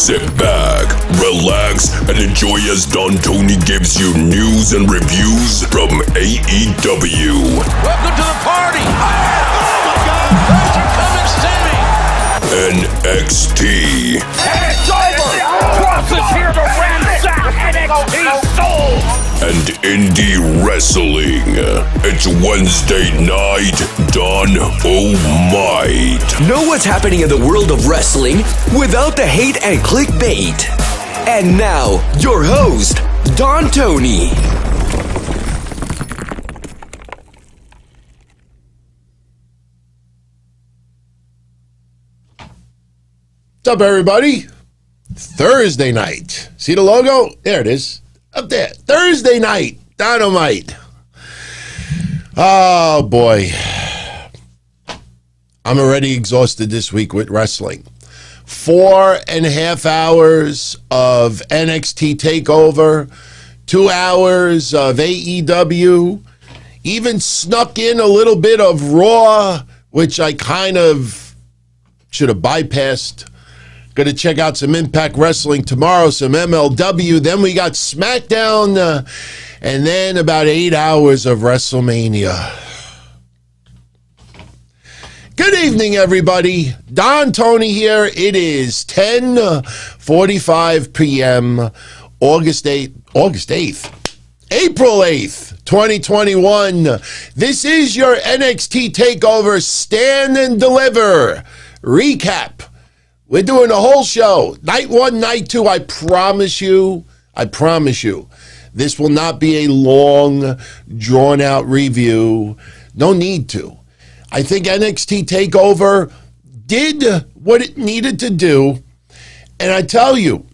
Sit back, relax, and enjoy as Toni gives you news and reviews from AEW. Welcome to the party! Oh my God! Thanks for coming, Sammy! NXT. It's over! Kross is here to ransack NXT soul! And indie wrestling. It's Wednesday night, Dunne Might. Know what's happening in the world of wrestling without the hate and clickbait. And now, your host, Toni. What's up, everybody? Thursday night. See the logo? There it is. Up there. Thursday night. Dynamite. Oh, boy. I'm already exhausted this week with wrestling. 4.5 hours of NXT Takeover. 2 hours of AEW. Even snuck in a little bit of Raw, which I kind of should have bypassed. Going to check out some Impact Wrestling tomorrow, some MLW. Then we got SmackDown, and then about 8 hours of WrestleMania. Good evening, everybody. Toni here. It is 10:45 p.m. August 8th. April 8th, 2021. This is your NXT Takeover Stand and Deliver recap. We're doing a whole show. Night 1, night 2, I promise you, this will not be a long, drawn-out review. No need to. I think NXT TakeOver did what it needed to do. And I tell you,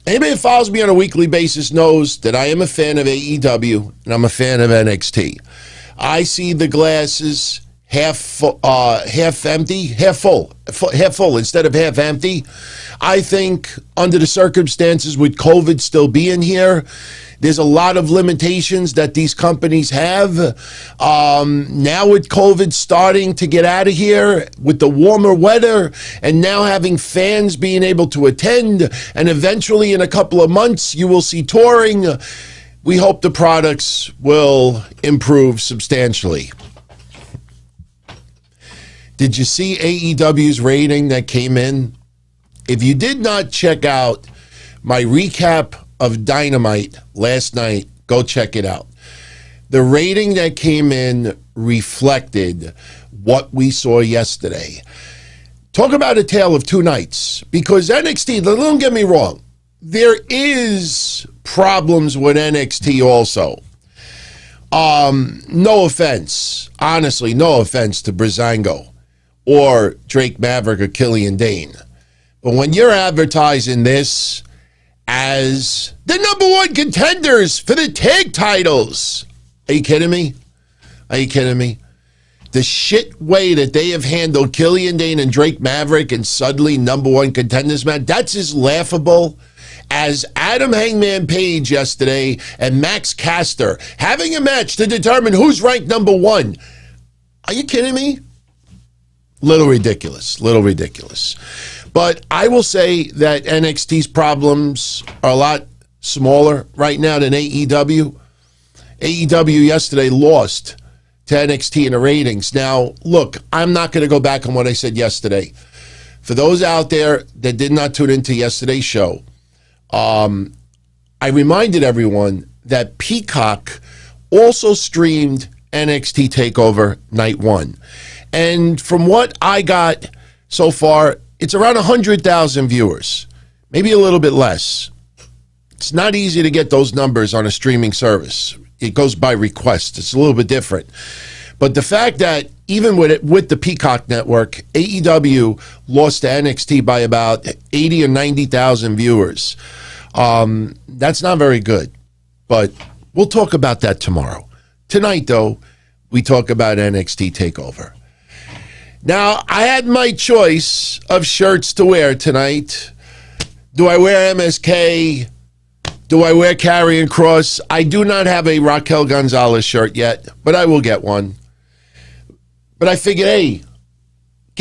anybody that follows me on a weekly basis knows that I am a fan of AEW and I'm a fan of NXT. I see the glasses half empty, half full instead of half empty. I think under the circumstances with COVID still being here, there's a lot of limitations that these companies have. Now with COVID starting to get out of here, with the warmer weather, and now having fans being able to attend, and eventually in a couple of months you will see touring, we hope the products will improve substantially. Did you see AEW's rating that came in? If you did not check out my recap of Dynamite last night, go check it out. The rating that came in reflected what we saw yesterday. Talk about a tale of two nights, because NXT, don't get me wrong, there is problems with NXT also. No offense, honestly, no offense to Breezango or Drake Maverick or Killian Dain. But when you're advertising this as the number one contenders for the tag titles, are you kidding me? Are you kidding me? The shit way that they have handled Killian Dain and Drake Maverick and suddenly number one contenders, man, that's as laughable as Adam Hangman Page yesterday and Max Caster having a match to determine who's ranked number one. Are you kidding me? Little ridiculous. But I will say that NXT's problems are a lot smaller right now than AEW. AEW yesterday lost to NXT in the ratings. Now, look, I'm not going to go back on what I said yesterday. For those out there that did not tune into yesterday's show, I reminded everyone that Peacock also streamed NXT TakeOver Night 1. And from what I got so far, it's around 100,000 viewers, maybe a little bit less. It's not easy to get those numbers on a streaming service. It goes by request. It's a little bit different. But the fact that even with the Peacock network, AEW lost to NXT by about 80 or 90,000 viewers. That's not very good. But we'll talk about that tomorrow. Tonight, though, we talk about NXT TakeOver. Now, I had my choice of shirts to wear tonight. Do I wear MSK? Do I wear Karrion Kross? I do not have a Raquel Gonzalez shirt yet, but I will get one. But I figured, hey,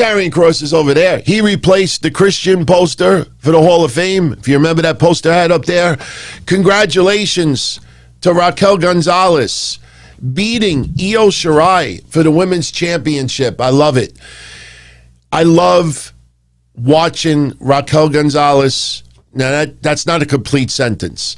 Karrion Kross is over there. He replaced the Christian poster for the Hall of Fame. If you remember that poster I had up there. Congratulations to Raquel Gonzalez beating Io Shirai for the Women's Championship. I love it. I love watching Raquel Gonzalez. Now, that's not a complete sentence.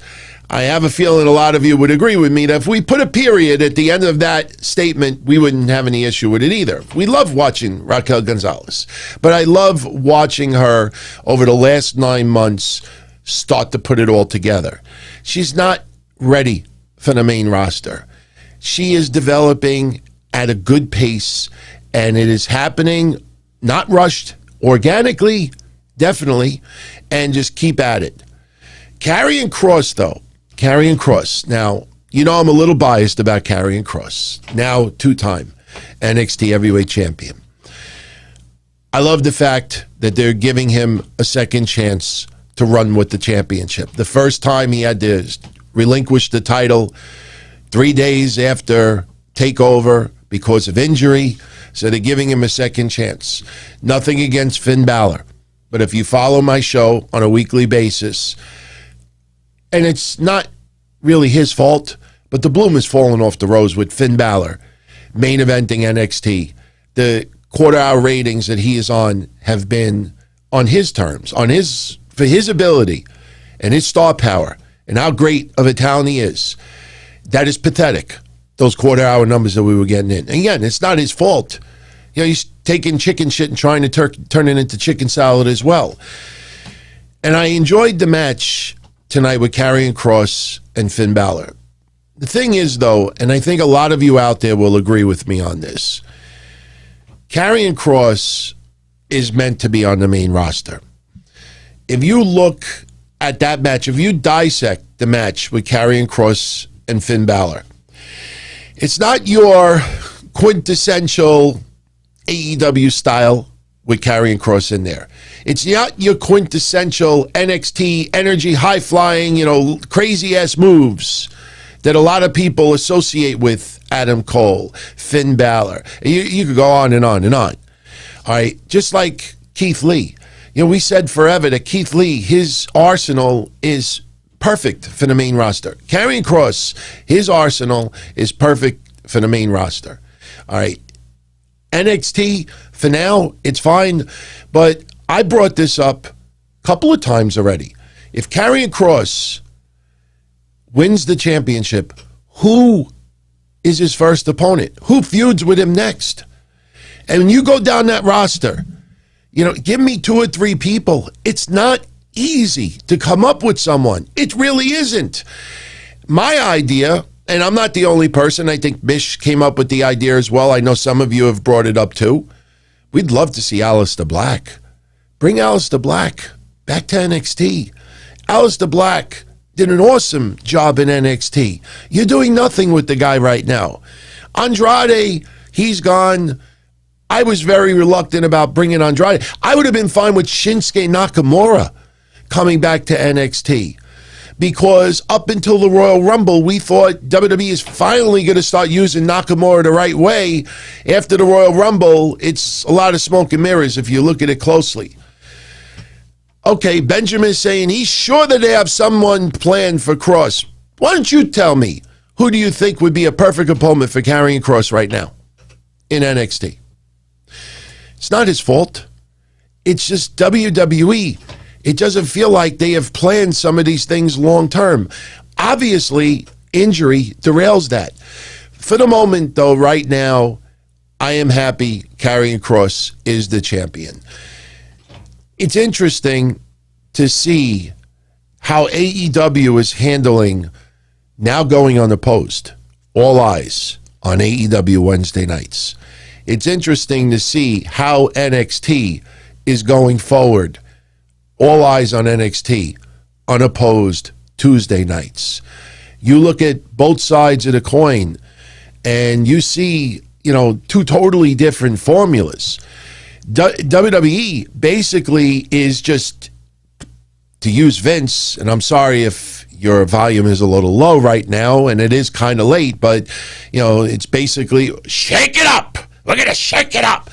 I have a feeling a lot of you would agree with me that if we put a period at the end of that statement, we wouldn't have any issue with it either. We love watching Raquel Gonzalez, but I love watching her over the last 9 months start to put it all together. She's not ready for the main roster. She is developing at a good pace, and it is happening, not rushed, organically, definitely, and just keep at it. Karrion Kross, though. Karrion Kross. Now, you know I'm a little biased about Karrion Kross. Now, 2-time NXT Heavyweight Champion. I love the fact that they're giving him a second chance to run with the championship. The first time he had to relinquish the title 3 days after Takeover because of injury, so they're giving him a second chance. Nothing against Finn Balor, but if you follow my show on a weekly basis, and it's not really his fault, but the bloom has fallen off the rose with Finn Balor main eventing NXT. The quarter-hour ratings that he is on have been on his terms, for his ability and his star power and how great of a talent he is. That is pathetic, those quarter-hour numbers that we were getting in. And again, it's not his fault. You know, he's taking chicken shit and trying to turn it into chicken salad as well. And I enjoyed the match tonight with Karrion Kross and Finn Balor. The thing is, though, and I think a lot of you out there will agree with me on this, Karrion Kross is meant to be on the main roster. If you look at that match, if you dissect the match with Karrion Kross and Finn Balor, it's not your quintessential AEW style with Karrion Kross in there. It's not your quintessential NXT energy, high-flying, crazy-ass moves that a lot of people associate with Adam Cole, Finn Balor. You could go on and on and on. All right, just like Keith Lee. We said forever that Keith Lee, his arsenal is perfect for the main roster. Karrion Kross, his arsenal is perfect for the main roster. All right, NXT, for now, it's fine, but I brought this up a couple of times already. If Karrion Kross wins the championship, who is his first opponent? Who feuds with him next? And when you go down that roster, give me 2 or 3 people. It's not easy to come up with someone. It really isn't. My idea, and I'm not the only person, I think Mish came up with the idea as well. I know some of you have brought it up too. We'd love to see Aleister Black. Bring Aleister Black back to NXT. Aleister Black did an awesome job in NXT. You're doing nothing with the guy right now. Andrade, he's gone. I was very reluctant about bringing Andrade. I would have been fine with Shinsuke Nakamura coming back to NXT, because up until the Royal Rumble, we thought WWE is finally going to start using Nakamura the right way. After the Royal Rumble, it's a lot of smoke and mirrors if you look at it closely. Okay, Benjamin is saying he's sure that they have someone planned for Kross. Why don't you tell me, who do you think would be a perfect opponent for Karrion Kross right now in NXT? It's not his fault. It's just WWE. It doesn't feel like they have planned some of these things long term. Obviously, injury derails that. For the moment, though, right now, I am happy Karrion Kross is the champion. It's interesting to see how AEW is handling now going on the post. All eyes on AEW Wednesday nights. It's interesting to see how NXT is going forward. All eyes on NXT, unopposed Tuesday nights. You look at both sides of the coin and you see, 2 totally different formulas. WWE basically is just, to use Vince, and I'm sorry if your volume is a little low right now and it is kind of late, but, it's basically shake it up. We're going to shake it up.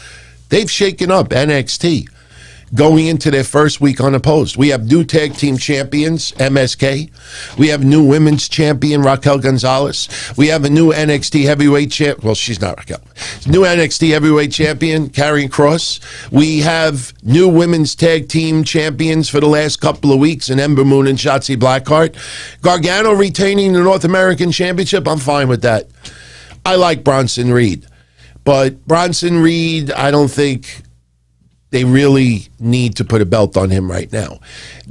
They've shaken up NXT going into their first week unopposed. We have new tag team champions, MSK. We have new women's champion, Raquel Gonzalez. We have a new NXT heavyweight champ. Well, she's not Raquel. New NXT heavyweight champion, Karrion Kross. We have new women's tag team champions for the last couple of weeks in Ember Moon and Shotzi Blackheart. Gargano retaining the North American Championship. I'm fine with that. I like Bronson Reed. But Bronson Reed, I don't think they really need to put a belt on him right now.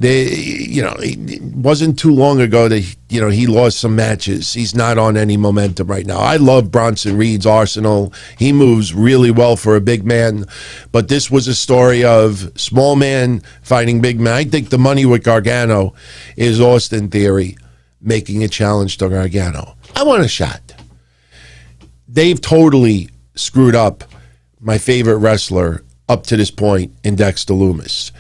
It wasn't too long ago that, he lost some matches. He's not on any momentum right now. I love Bronson Reed's arsenal. He moves really well for a big man. But this was a story of small man fighting big man. I think the money with Gargano is Austin Theory making a challenge to Gargano. I want a shot. They've totally screwed up my favorite wrestler up to this point in Dexter Lumis.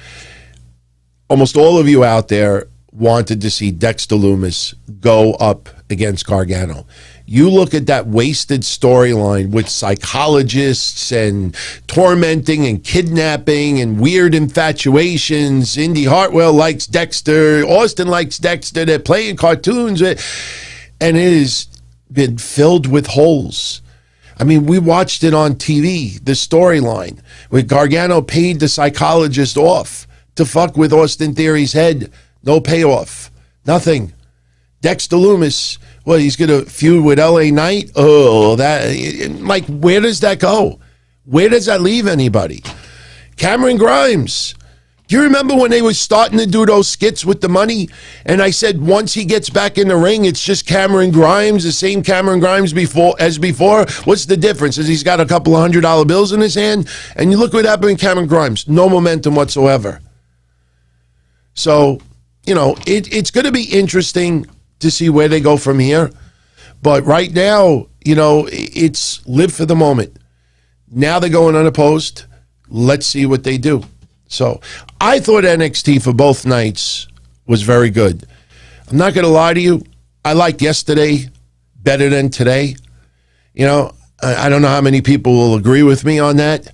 Almost all of you out there wanted to see Dexter Lumis go up against Gargano. You look at that wasted storyline with psychologists and tormenting and kidnapping and weird infatuations. Indy Hartwell likes Dexter. Austin likes Dexter. They're playing cartoons. And it has been filled with holes. I mean, we watched it on TV, the storyline, where Gargano paid the psychologist off to fuck with Austin Theory's head. No payoff. Nothing. Dexter Lumis, well, he's going to feud with LA Knight? Oh, where does that go? Where does that leave anybody? Cameron Grimes. Do you remember when they were starting to do those skits with the money? And I said, once he gets back in the ring, it's just Cameron Grimes, the same Cameron Grimes as before. What's the difference? Is he's got a couple of $100 bills in his hand? And you look what happened with Cameron Grimes. No momentum whatsoever. So, it's going to be interesting to see where they go from here. But right now, it's live for the moment. Now they're going unopposed. Let's see what they do. So I thought NXT for both nights was very good. I'm not going to lie to you. I liked yesterday better than today. I don't know how many people will agree with me on that.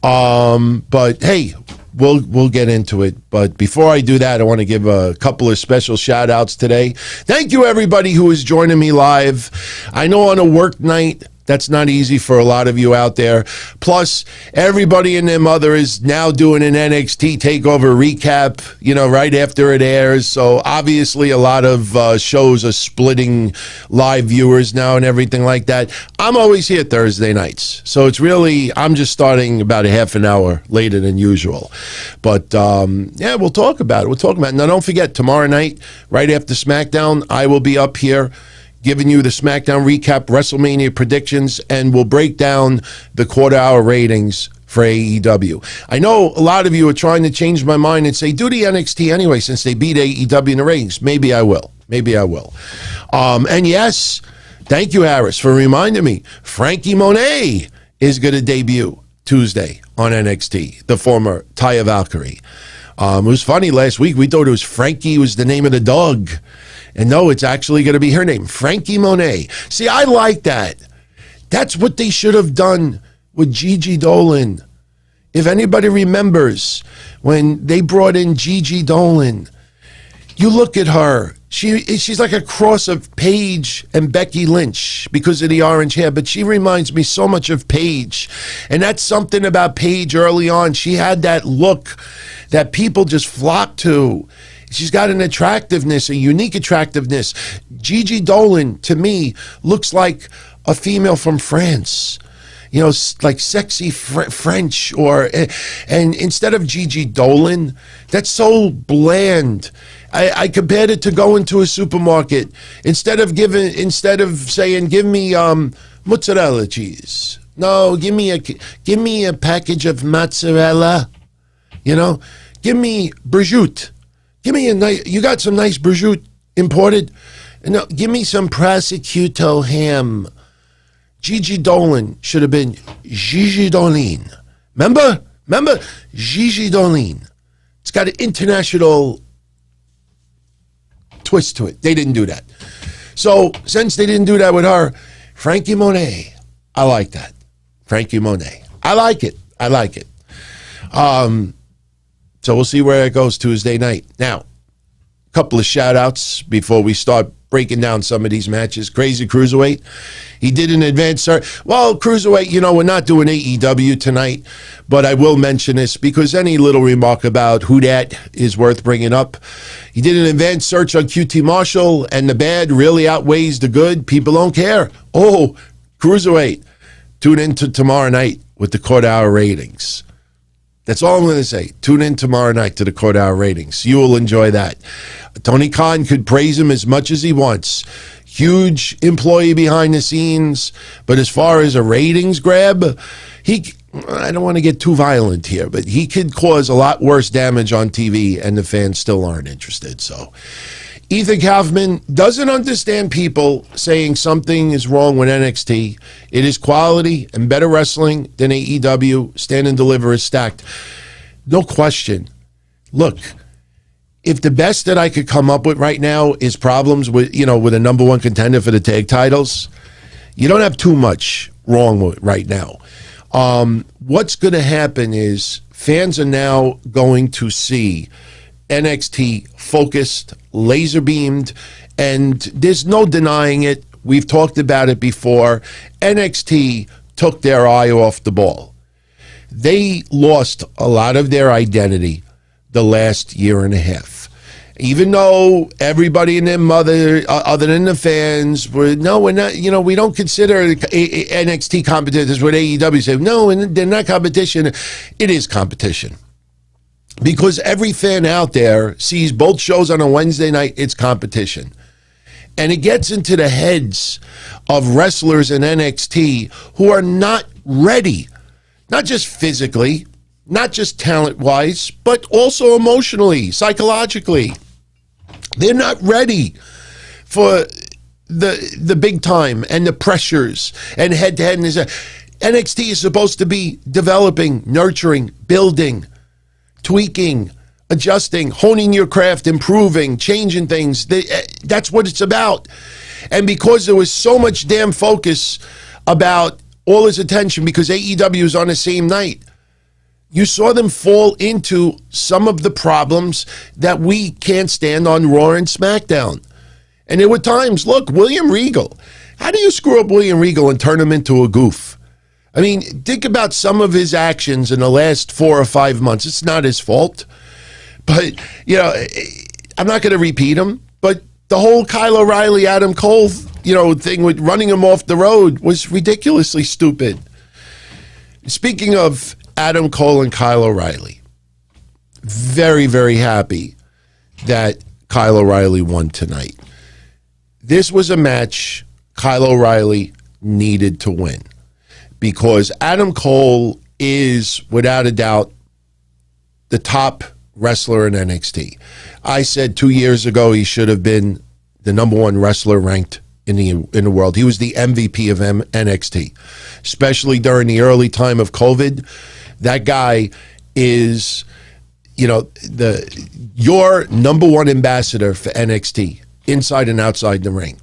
But hey, we'll get into it. But before I do that, I want to give a couple of special shout outs today. Thank you everybody who is joining me live. I know on a work night, that's not easy for a lot of you out there. Plus, everybody and their mother is now doing an NXT Takeover recap, right after it airs. So obviously a lot of shows are splitting live viewers now and everything like that. I'm always here Thursday nights. So it's really, I'm just starting about a half an hour later than usual. But we'll talk about it. Now don't forget, tomorrow night, right after SmackDown, I will be up here giving you the SmackDown recap, WrestleMania predictions, and we'll break down the quarter-hour ratings for AEW. I know a lot of you are trying to change my mind and say, do the NXT anyway, since they beat AEW in the ratings. Maybe I will. And yes, thank you, Harris, for reminding me. Frankie Monet is going to debut Tuesday on NXT, the former Taya Valkyrie. It was funny, last week we thought it was Frankie was the name of the dog. And no, it's actually going to be her name, Frankie Monet. See, I like that. That's what they should have done with Gigi Dolan. If anybody remembers when they brought in Gigi Dolan, you look at her. She's like a cross of Paige and Becky Lynch because of the orange hair, but she reminds me so much of Paige. And that's something about Paige early on. She had that look that people just flocked to. She's got an attractiveness, a unique attractiveness. Gigi Dolan, to me, looks like a female from France. Like sexy French. And instead of Gigi Dolan, that's so bland. I compared it to going to a supermarket. Instead of saying, give me mozzarella cheese. No, give me a package of mozzarella. Give me prosciutto. Give me you got some nice prosciutto imported? No, give me some prosciutto ham. Gigi Dolan should have been Gigi Dolan. Remember? Gigi Dolan. It's got an international twist to it. They didn't do that. So, since they didn't do that with her, Frankie Monet, I like that. Frankie Monet. I like it. I like it. So we'll see where it goes Tuesday night. Now, a couple of shout-outs before we start breaking down some of these matches. Crazy Cruiserweight. He did an advanced search. Well, Cruiserweight, we're not doing AEW tonight, but I will mention this because any little remark about who that is worth bringing up. He did an advanced search on QT Marshall, and the bad really outweighs the good. People don't care. Oh, Cruiserweight. Tune in to tomorrow night with the quarter hour ratings. That's all I'm going to say. Tune in tomorrow night to the quarter hour ratings. You will enjoy that. Tony Khan could praise him as much as he wants. Huge employee behind the scenes. But as far as a ratings grab, I don't want to get too violent here, but he could cause a lot worse damage on TV and the fans still aren't interested. So Ethan Kaufman doesn't understand people saying something is wrong with NXT. It is quality and better wrestling than AEW. Stand and Deliver is stacked. No question. Look, if the best that I could come up with right now is problems with, with a number one contender for the tag titles, you don't have too much wrong with it right now. What's going to happen is fans are now going to see NXT focused, laser beamed, and there's no denying it. We've talked about it before. NXT took their eye off the ball. They lost a lot of their identity the last year and a half. Even though everybody and their mother, other than the fans, we're not, we don't consider NXT competitors with AEW. Say, no, they're not competition. It is competition. Because every fan out there sees both shows on a Wednesday night, it's competition. And it gets into the heads of wrestlers in NXT who are not ready, not just physically, not just talent-wise, but also emotionally, psychologically. They're not ready for the big time and the pressures and head-to-head. NXT is supposed to be developing, nurturing, building, tweaking, adjusting, honing your craft, improving, changing things. That's what it's about. And because there was so much damn focus about all his attention because AEW was on the same night, you saw them fall into some of the problems that we can't stand on Raw and SmackDown. And there were times, look, William Regal. How do you screw up William Regal and turn him into a goof? I mean, think about some of his actions in the last 4 or 5 months. It's not his fault. But, I'm not going to repeat him. But the whole Kyle O'Reilly, Adam Cole, thing with running him off the road was ridiculously stupid. Speaking of Adam Cole and Kyle O'Reilly, very, very happy that Kyle O'Reilly won tonight. This was a match Kyle O'Reilly needed to win because Adam Cole is, without a doubt, the top wrestler in NXT. I said 2 years ago he should have been the number one wrestler ranked in the world. He was the MVP of NXT, especially during the early time of COVID. That guy is, your number one ambassador for NXT, inside and outside the ring.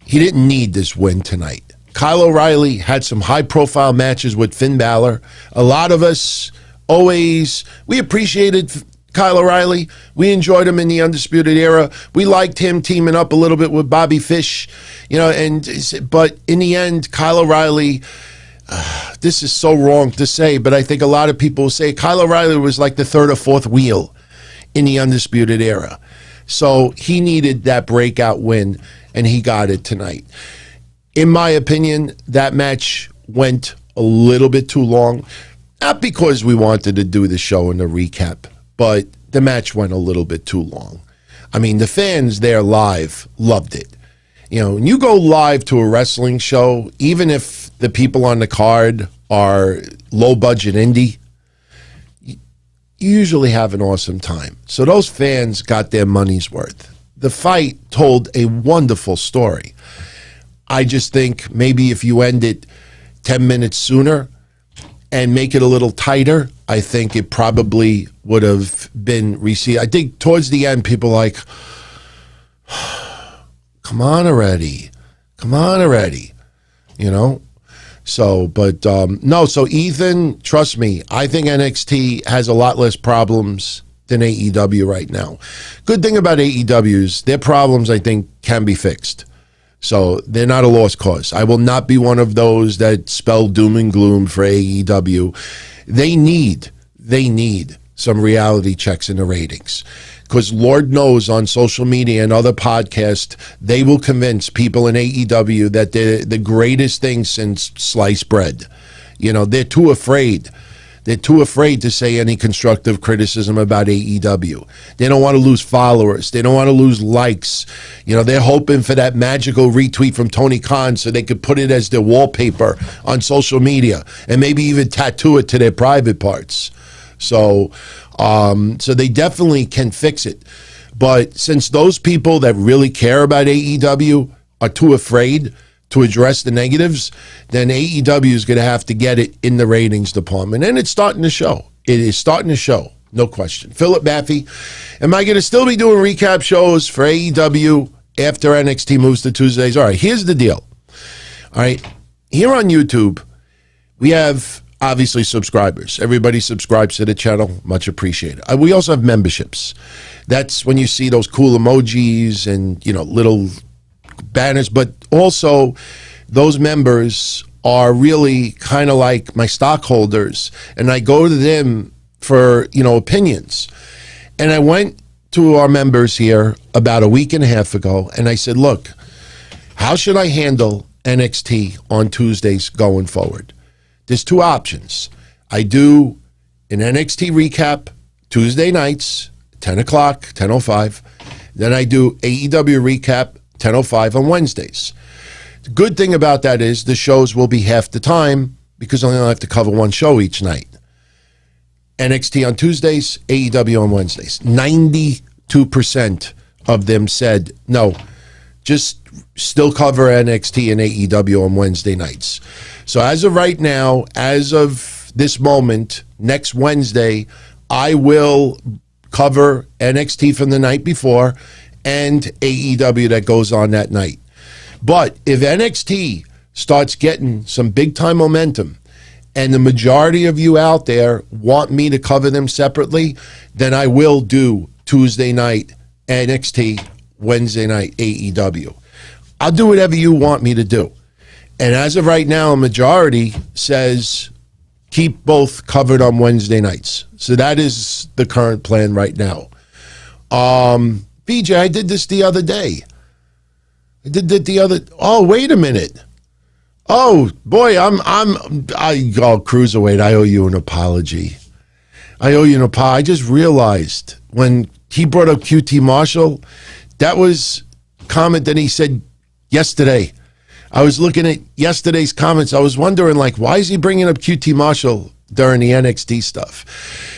He didn't need this win tonight. Kyle O'Reilly had some high-profile matches with Finn Balor. A lot of us we appreciated Kyle O'Reilly. We enjoyed him in the Undisputed Era. We liked him teaming up a little bit with Bobby Fish, but in the end, Kyle O'Reilly, this is so wrong to say, but I think a lot of people will say Kyle O'Reilly was like the third or fourth wheel in the Undisputed Era. So he needed that breakout win, and he got it tonight. In my opinion, that match went a little bit too long. Not because we wanted to do the show and the recap, but the match went a little bit too long. I mean, the fans there live loved it. When you go live to a wrestling show, even if the people on the card are low-budget indie, you usually have an awesome time. So those fans got their money's worth. The fight told a wonderful story. I just think maybe if you end it 10 minutes sooner and make it a little tighter, I think it probably would have been received. I think towards the end, people like, come on already. So, but no, so Ethan, trust me, I think NXT has a lot less problems than AEW right now. Good thing about AEW is their problems, I think, can be fixed. So they're not a lost cause. I will not be one of those that spell doom and gloom for AEW. They need some reality checks in the ratings. Because Lord knows on social media and other podcasts, they will convince people in AEW that they're the greatest thing since sliced bread. You know, they're too afraid. They're too afraid to say any constructive criticism about AEW. They don't want to lose followers. They don't want to lose likes. You know, they're hoping for that magical retweet from Tony Khan so they could put it as their wallpaper on social media and maybe even tattoo it to their private parts. So they definitely can fix it. But since those people that really care about AEW are too afraid to address the negatives, then AEW is going to have to get it in the ratings department. And it's starting to show. It is starting to show, no question. Philip Maffey, am I going to still be doing recap shows for AEW after NXT moves to Tuesdays? All right, here's the deal. All right, here on YouTube, we have obviously subscribers. Everybody subscribes to the channel. Much appreciated. We also have memberships. That's when you see those cool emojis and, you know, little banners, but also those members are really kind of like my stockholders, and I go to them for, you know, opinions. And I went to our members here about a week and a half ago, and I said, look, how should I handle NXT on Tuesdays going forward? There's two options. I do an NXT recap Tuesday nights, 10 o'clock, 10:05. Then I do AEW recap 10:05 on Wednesdays. The good thing about that is the shows will be half the time because I only have to cover one show each night. NXT on Tuesdays, AEW on Wednesdays. 92% of them said, no, just still cover NXT and AEW on Wednesday nights. So as of right now, as of this moment, next Wednesday, I will cover NXT from the night before and AEW that goes on that night. But if NXT starts getting some big time momentum and the majority of you out there want me to cover them separately, then I will do Tuesday night NXT, Wednesday night AEW. I'll do whatever you want me to do. And as of right now, a majority says keep both covered on Wednesday nights. So that is the current plan right now. BJ, I did this the other day. Oh, wait a minute. Oh, boy, Cruiserweight, I owe you an apology. I just realized when he brought up QT Marshall, that was a comment that he said yesterday. I was looking at yesterday's comments. I was wondering, like, why is he bringing up QT Marshall during the NXT stuff?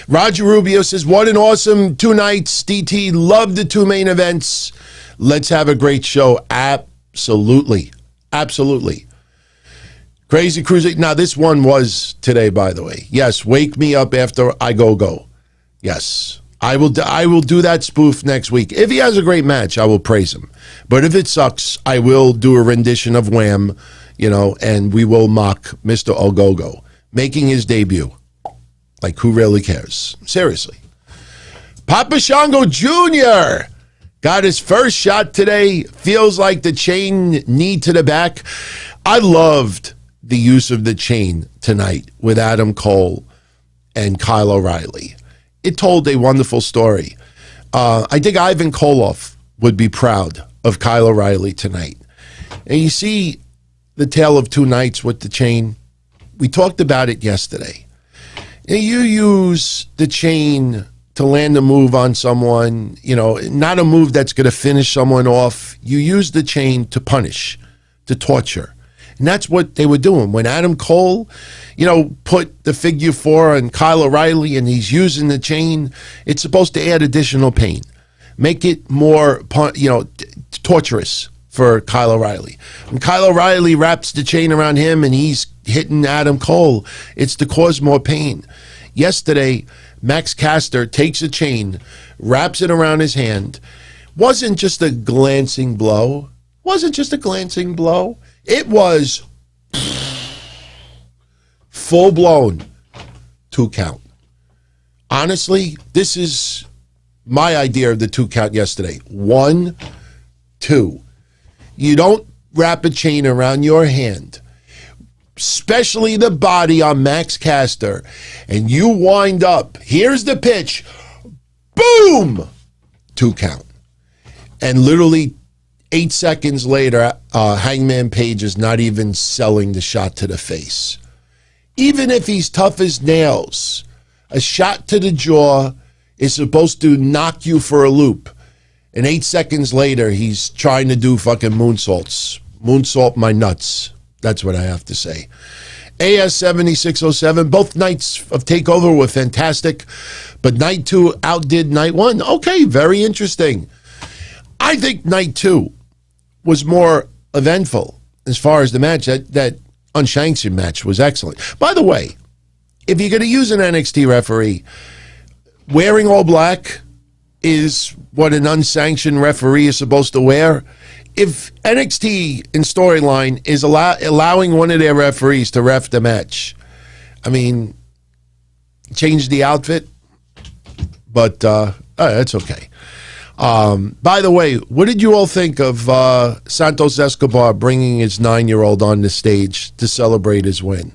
Roger Rubio says, what an awesome 2 nights. DT, love the 2 main events. Let's have a great show. Absolutely. Absolutely. Crazy Cruiser. Now, this one was today, by the way. Yes, wake me up after I go. Yes. I will do that spoof next week. If he has a great match, I will praise him. But if it sucks, I will do a rendition of Wham, and we will mock Mr. Ogogo making his debut. Like, who really cares? Seriously. Papa Shango Jr. got his first shot today. Feels like the chain knee to the back. I loved the use of the chain tonight with Adam Cole and Kyle O'Reilly. It told a wonderful story. I think Ivan Koloff would be proud of Kyle O'Reilly tonight. And you see the tale of 2 nights with the chain. We talked about it yesterday. And you use the chain to land a move on someone, not a move that's going to finish someone off. You use the chain to punish, to torture. And that's what they were doing. When Adam Cole, put the figure 4 on Kyle O'Reilly and he's using the chain, it's supposed to add additional pain. Make it more, torturous for Kyle O'Reilly. When Kyle O'Reilly wraps the chain around him and he's hitting Adam Cole, it's to cause more pain. Yesterday, Max Caster takes a chain, wraps it around his hand. Wasn't just a glancing blow. It was full-blown 2 count. Honestly, this is my idea of the 2 count yesterday. 1, 2. You don't wrap a chain around your hand, especially the body on Max Caster, and you wind up. Here's the pitch. Boom! 2 count. And literally 8 seconds later, Hangman Page is not even selling the shot to the face. Even if he's tough as nails, a shot to the jaw is supposed to knock you for a loop. And 8 seconds later, he's trying to do fucking moonsaults. Moonsault my nuts. That's what I have to say. AS7607, both nights of TakeOver were fantastic, but night 2 outdid night 1. Okay, very interesting. I think night 2 was more eventful as far as the match. That Unsanctioned match was excellent. By the way, if you're going to use an NXT referee, wearing all black is what an unsanctioned referee is supposed to wear. If NXT in storyline is allowing one of their referees to ref the match, I mean, change the outfit, but that's okay. By the way, what did you all think of Santos Escobar bringing his 9-year-old on the stage to celebrate his win?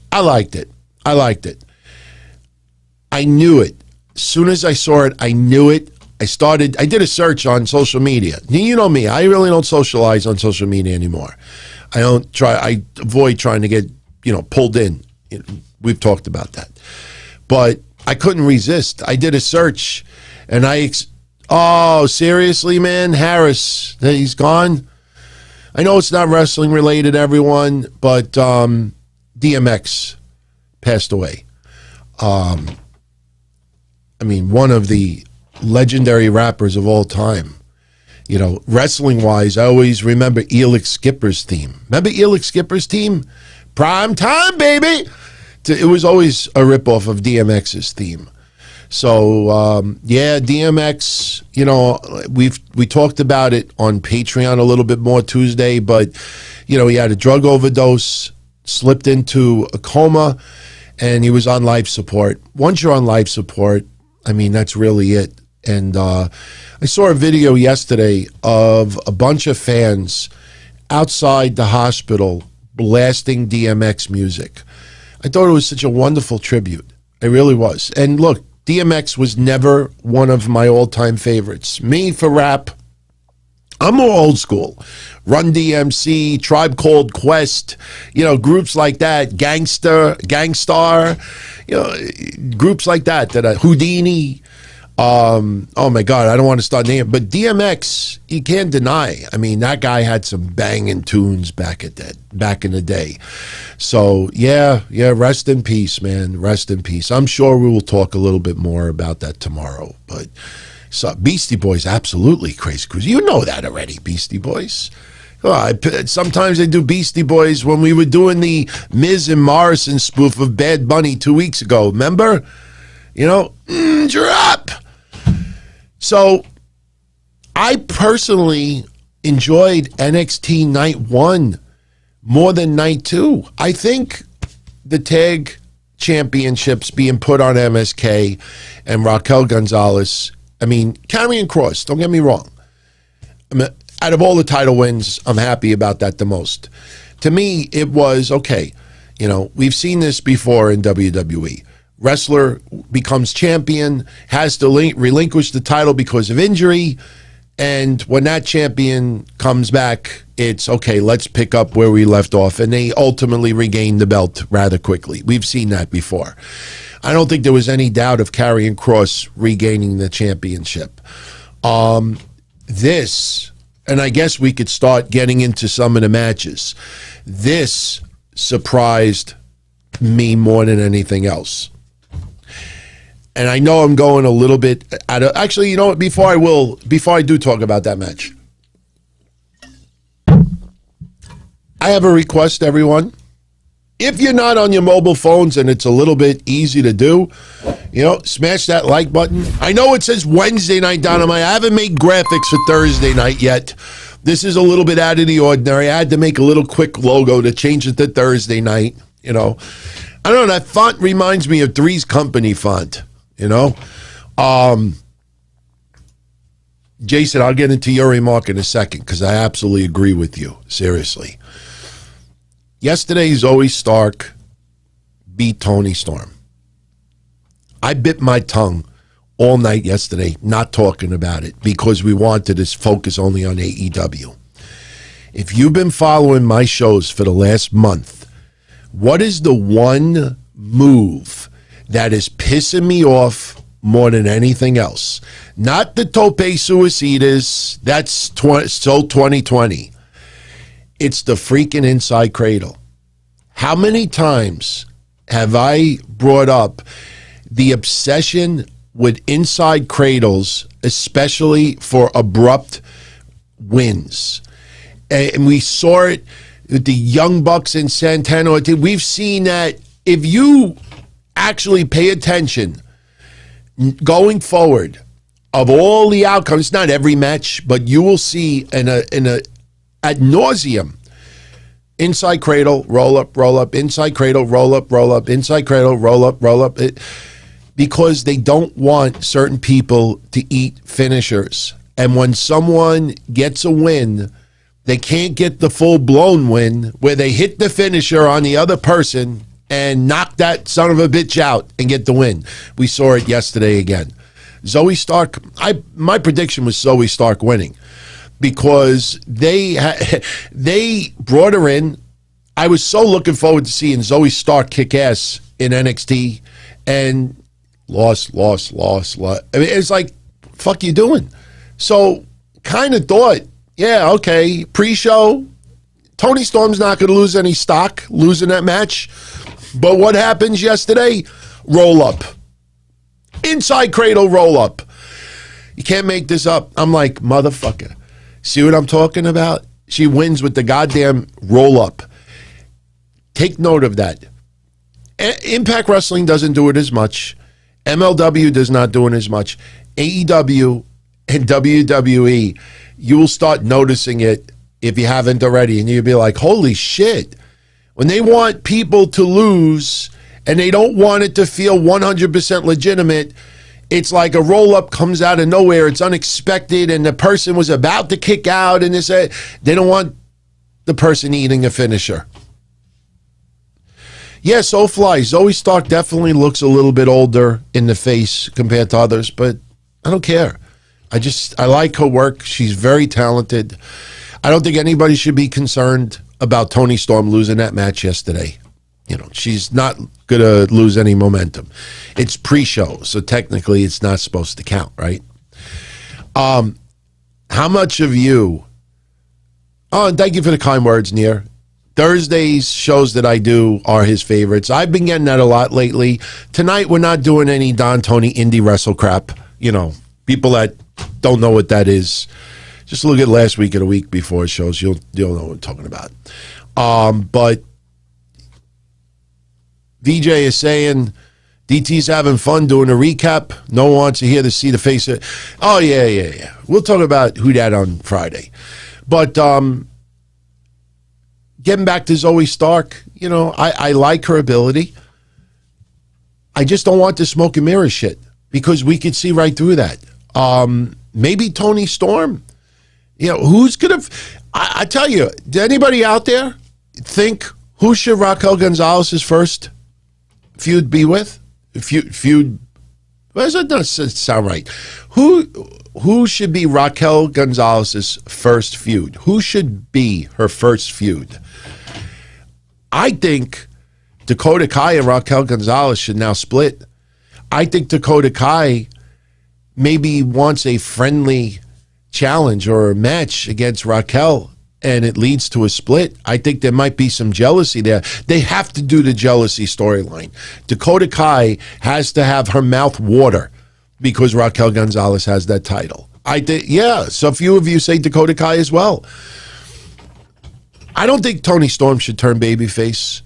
I liked it. I knew it. As soon as I saw it, I knew it. I did a search on social media. You know me, I really don't socialize on social media anymore. I avoid trying to get, pulled in. We've talked about that. But I couldn't resist. I did a search and oh, seriously, man? Harris, he's gone? I know it's not wrestling related, everyone, but DMX passed away. One of the legendary rappers of all time. Wrestling-wise, I always remember Elix Skipper's theme. Remember Elix Skipper's theme? Prime time, baby! It was always a ripoff of DMX's theme. So, DMX, we talked about it on Patreon a little bit more Tuesday, but, he had a drug overdose, slipped into a coma, and he was on life support. Once you're on life support, that's really it. And I saw a video yesterday of a bunch of fans outside the hospital blasting DMX music. I thought it was such a wonderful tribute. It really was. And look, DMX was never one of my all-time favorites. Me, for rap, I'm more old school. Run DMC, Tribe Called Quest, groups like that, Gangstar, groups like that Houdini. Oh my God, I don't want to start naming, but DMX, you can't deny. That guy had some banging tunes back in the day. So yeah, rest in peace, man. Rest in peace. I'm sure we will talk a little bit more about that tomorrow. But Beastie Boys, absolutely crazy cruise. You know that already, Beastie Boys. Sometimes they do Beastie Boys when we were doing the Miz and Morrison spoof of Bad Bunny 2 weeks ago. Remember? Drop. So I personally enjoyed NXT Night 1 more than Night 2. I think the tag championships being put on MSK and Raquel Gonzalez, Karrion Kross, don't get me wrong. Out of all the title wins, I'm happy about that the most. To me, it was, okay, we've seen this before in WWE. Wrestler becomes champion, has to relinquish the title because of injury, and when that champion comes back, it's, okay, let's pick up where we left off, and they ultimately regain the belt rather quickly. We've seen that before. I don't think there was any doubt of Karrion Kross regaining the championship. This, and I guess we could start getting into some of the matches. This surprised me more than anything else. And I know I'm going a little bit out of... Actually, you know what? Before I do talk about that match, I have a request, everyone. If you're not on your mobile phones and it's a little bit easy to do, smash that like button. I know it says Wednesday night Dynamite. I haven't made graphics for Thursday night yet. This is a little bit out of the ordinary. I had to make a little quick logo to change it to Thursday night, I don't know, that font reminds me of Three's Company font, you know? Jason, I'll get into your remark in a second because I absolutely agree with you. Seriously. Yesterday, Zoey Stark beat Toni Storm. I bit my tongue all night yesterday not talking about it because we wanted to focus only on AEW. If you've been following my shows for the last month, what is the one move that is pissing me off more than anything else? Not the tope suicidas, that's so 2020. It's the freaking inside cradle. How many times have I brought up the obsession with inside cradles, especially for abrupt wins? And we saw it with the Young Bucks and Santana. We've seen that if you actually pay attention going forward of all the outcomes, not every match, but you will see in a ad nauseum, inside cradle, roll up, inside cradle, roll up, inside cradle, roll up. Because they don't want certain people to eat finishers. And when someone gets a win, they can't get the full-blown win where they hit the finisher on the other person and knock that son of a bitch out and get the win. We saw it yesterday again. Zoey Stark, my prediction was Zoey Stark winning because they brought her in. I was so looking forward to seeing Zoey Stark kick ass in NXT, and lost. I mean, it's like, fuck you doing? So kind of thought, yeah, okay, pre-show, Toni Storm's not going to lose any stock losing that match. But what happens yesterday? Roll up. Inside cradle roll up. You can't make this up. I'm like, motherfucker. See what I'm talking about? She wins with the goddamn roll up. Take note of that. Impact Wrestling doesn't do it as much. MLW does not do it as much. AEW and WWE, you will start noticing it if you haven't already, and you'll be like, holy shit. When they want people to lose and they don't want it to feel 100% legitimate, it's like a roll-up comes out of nowhere. It's unexpected, and the person was about to kick out, and they don't want the person eating a finisher. Yeah, so fly. Zoey Stark definitely looks a little bit older in the face compared to others, but I don't care. I like her work. She's very talented. I don't think anybody should be concerned about Toni Storm losing that match yesterday. You know, she's not going to lose any momentum. It's pre-show, so technically it's not supposed to count, right? How much of you... Oh, and thank you for the kind words, Near. Thursdays shows that I do are his favorites. I've been getting that a lot lately. Tonight, we're not doing any Don Tony indie wrestle crap. You know, people that don't know what that is, just look at last week and a week before shows. You'll know what I'm talking about. But VJ is saying DT's having fun doing a recap. No one wants to hear see the face of. Oh yeah. We'll talk about who that on Friday. But getting back to Zoey Stark, you know, I like her ability. I just don't want the smoke and mirror shit because we could see right through that. Maybe Toni Storm. You know, who's going to... I tell you, did anybody out there think who should Raquel Gonzalez's first feud be with? Feud... Well, that doesn't sound right. Who should be Raquel Gonzalez's first feud? Who should be her first feud? I think Dakota Kai and Raquel Gonzalez should now split. I think Dakota Kai maybe wants a friendly challenge or a match against Raquel, and it leads to a split. I think there might be some jealousy there. They have to do the jealousy storyline. Dakota Kai has to have her mouth water because Raquel Gonzalez has that title. I think, yeah, so a few of you say Dakota Kai as well. I don't think Toni Storm should turn babyface.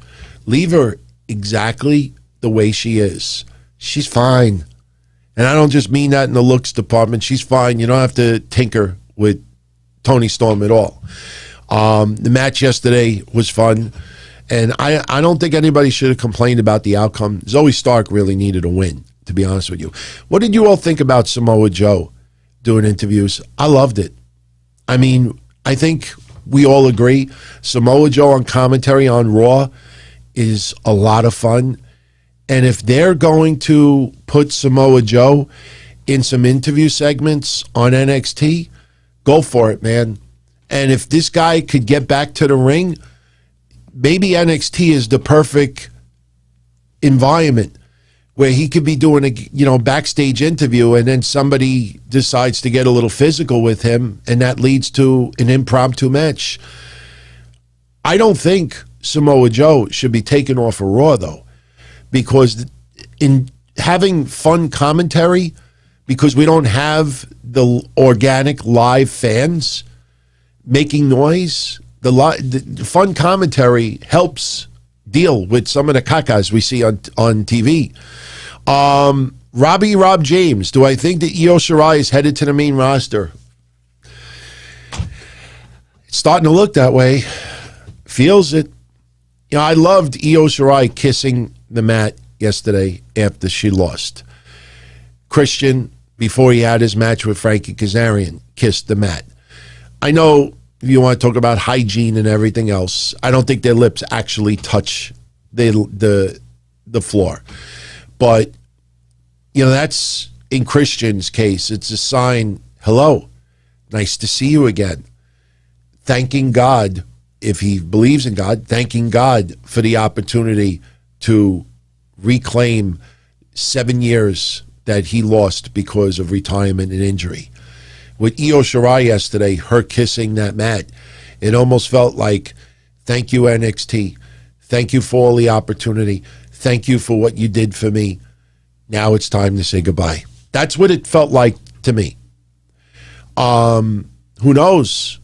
Leave her exactly the way she is. She's fine. And I don't just mean that in the looks department. She's fine. You don't have to tinker with Toni Storm at all. The match yesterday was fun. And I don't think anybody should have complained about the outcome. Zoey Stark really needed a win, to be honest with you. What did you all think about Samoa Joe doing interviews? I loved it. I mean, I think we all agree Samoa Joe on commentary on Raw is a lot of fun. And if they're going to put Samoa Joe in some interview segments on NXT, go for it, man. And if this guy could get back to the ring, maybe NXT is the perfect environment where he could be doing a backstage interview, and then somebody decides to get a little physical with him, and that leads to an impromptu match. I don't think Samoa Joe should be taken off of Raw, though, because in having fun commentary, because we don't have the organic live fans making noise, the fun commentary helps deal with some of the cacas we see on TV. Rob James, do I think that Io Shirai is headed to the main roster? It's starting to look that way. Feels it. I loved Io Shirai kissing the mat yesterday after she lost. Christian, before he had his match with Frankie Kazarian, kissed the mat. I know if you want to talk about hygiene and everything else, I don't think their lips actually touch the floor. But, that's in Christian's case. It's a sign, hello, nice to see you again. Thanking God, if he believes in God, thanking God for the opportunity to reclaim 7 years that he lost because of retirement and injury. With Io Shirai yesterday, her kissing that mat, it almost felt like, thank you, NXT. Thank you for all the opportunity. Thank you for what you did for me. Now it's time to say goodbye. That's what it felt like to me. Who knows?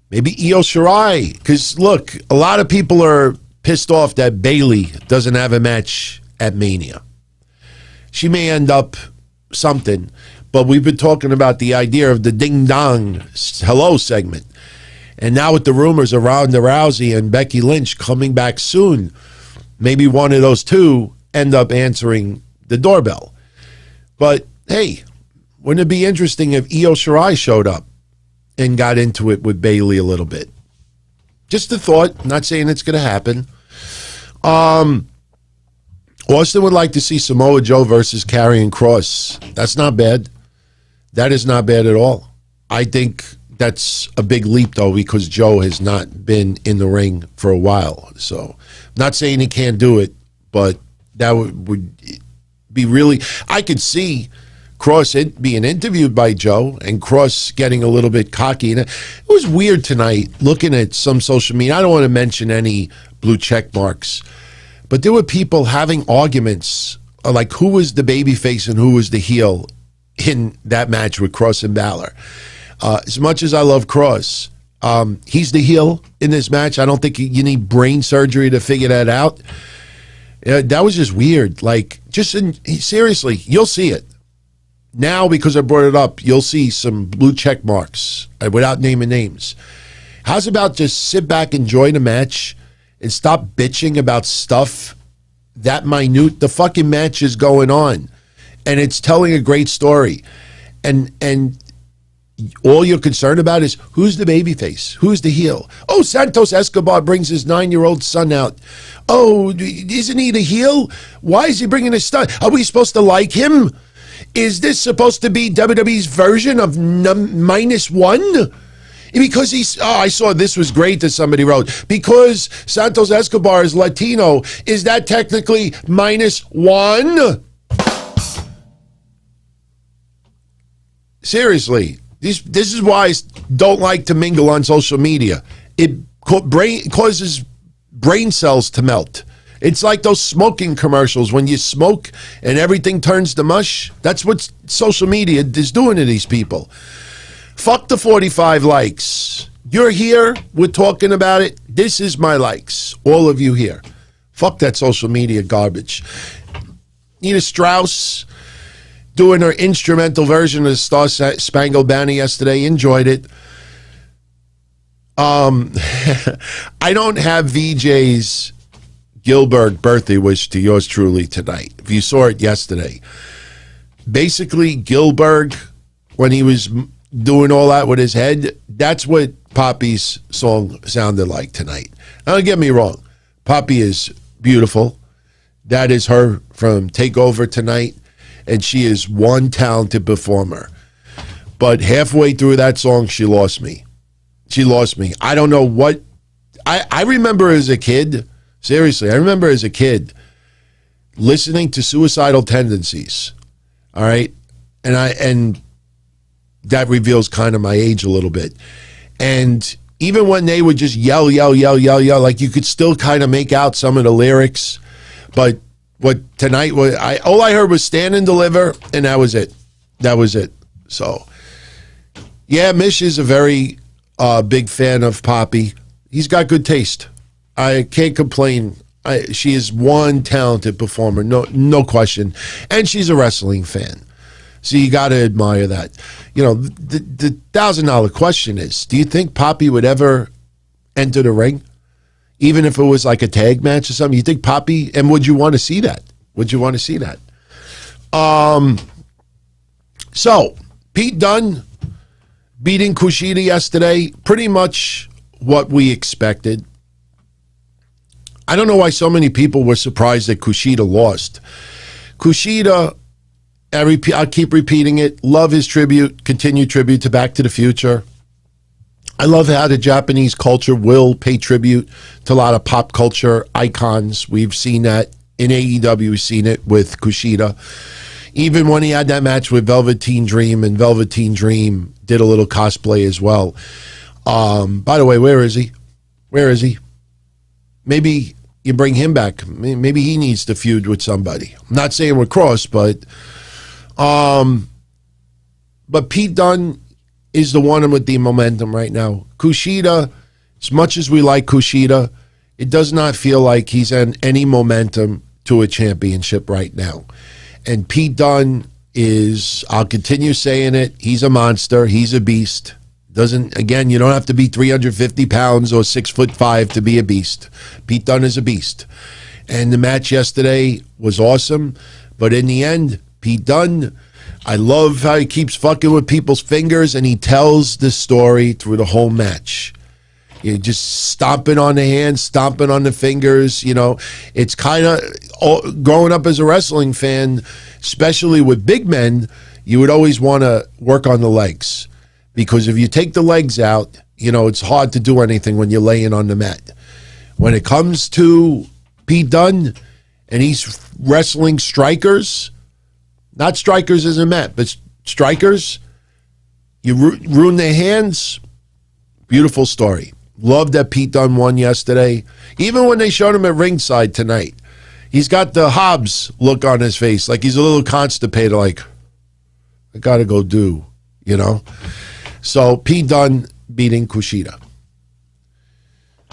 Maybe Io Shirai. Because, look, a lot of people are pissed off that Bayley doesn't have a match at Mania. She may end up something. But we've been talking about the idea of the ding-dong hello segment. And now with the rumors of Ronda Rousey and Becky Lynch coming back soon, maybe one of those two end up answering the doorbell. But, hey, wouldn't it be interesting if Io Shirai showed up and got into it with Bayley a little bit? Just a thought. I'm not saying it's going to happen. Austin would like to see Samoa Joe versus Karrion Kross. That's not bad. That is not bad at all. I think that's a big leap, though, because Joe has not been in the ring for a while. So, not saying he can't do it, but that would be really... I could see Kross being interviewed by Joe and Kross getting a little bit cocky. And it was weird tonight looking at some social media. I don't want to mention any blue check marks, but there were people having arguments like who was the babyface and who was the heel in that match with Kross and Balor. As much as I love Kross, he's the heel in this match. I don't think you need brain surgery to figure that out. That was just weird. Like, seriously, you'll see it. Now, because I brought it up, you'll see some blue check marks without naming names. How's about just sit back, enjoy the match, and stop bitching about stuff that minute? The fucking match is going on, and it's telling a great story. And all you're concerned about is who's the babyface, who's the heel. Oh, Santos Escobar brings his 9-year-old son out. Oh, isn't he the heel? Why is he bringing his son? Are we supposed to like him? Is this supposed to be WWE's version of -1? Because I saw this was great that somebody wrote. Because Santos Escobar is Latino, is that technically -1? Seriously, this is why I don't like to mingle on social media. It causes brain cells to melt. It's like those smoking commercials when you smoke and everything turns to mush. That's what social media is doing to these people. Fuck the 45 likes. You're here. We're talking about it. This is my likes. All of you here. Fuck that social media garbage. Nina Strauss doing her instrumental version of the Star Spangled Banner yesterday. Enjoyed it. I don't have VJ's Gilbert birthday wish to yours truly tonight. If you saw it yesterday, basically Gilbert, when he was doing all that with his head, that's what Poppy's song sounded like tonight. Now, don't get me wrong. Poppy is beautiful. That is her from Takeover tonight, and she is one talented performer. But halfway through that song, she lost me. She lost me. I don't know what. I remember as a kid, seriously, I remember as a kid listening to Suicidal Tendencies. All right? And that reveals kind of my age a little bit. And even when they would just yell, like you could still kind of make out some of the lyrics. But what tonight was, all I heard was Stand and Deliver, and that was it. That was it. So, yeah, Mish is a very big fan of Poppy. He's got good taste. I can't complain. She is one talented performer, no question. And she's a wrestling fan. So you got to admire that. You know, the $1,000 question is, do you think Poppy would ever enter the ring? Even if it was like a tag match or something? You think Poppy, and would you want to see that? Would you want to see that? So, Pete Dunne beating Kushida yesterday, pretty much what we expected. I don't know why so many people were surprised that Kushida lost. Kushida, I'll keep repeating it, love his tribute, continued tribute to Back to the Future. I love how the Japanese culture will pay tribute to a lot of pop culture icons. We've seen that in AEW. We've seen it with Kushida. Even when he had that match with Velveteen Dream, and Velveteen Dream did a little cosplay as well. By the way, where is he? Where is he? Maybe you bring him back. Maybe he needs to feud with somebody. I'm not saying with Kross, but Pete Dunne is the one with the momentum right now. Kushida, as much as we like Kushida, it does not feel like he's in any momentum to a championship right now. And Pete Dunne is, I'll continue saying it, he's a monster, he's a beast. Again, you don't have to be 350 pounds or 6'5" to be a beast. Pete Dunne is a beast. And the match yesterday was awesome, but in the end, Pete Dunne, I love how he keeps fucking with people's fingers, and he tells the story through the whole match. You're just stomping on the hands, stomping on the fingers. You know, it's kind of, growing up as a wrestling fan, especially with big men, you would always want to work on the legs. Because if you take the legs out, you know, it's hard to do anything when you're laying on the mat. When it comes to Pete Dunne, and he's wrestling strikers, not strikers as a mat, but strikers, you ruin their hands. Beautiful story. Love that Pete Dunne won yesterday. Even when they showed him at ringside tonight, he's got the Hobbs look on his face, like he's a little constipated, like, I got to go do, you know? So Pete Dunne beating Kushida.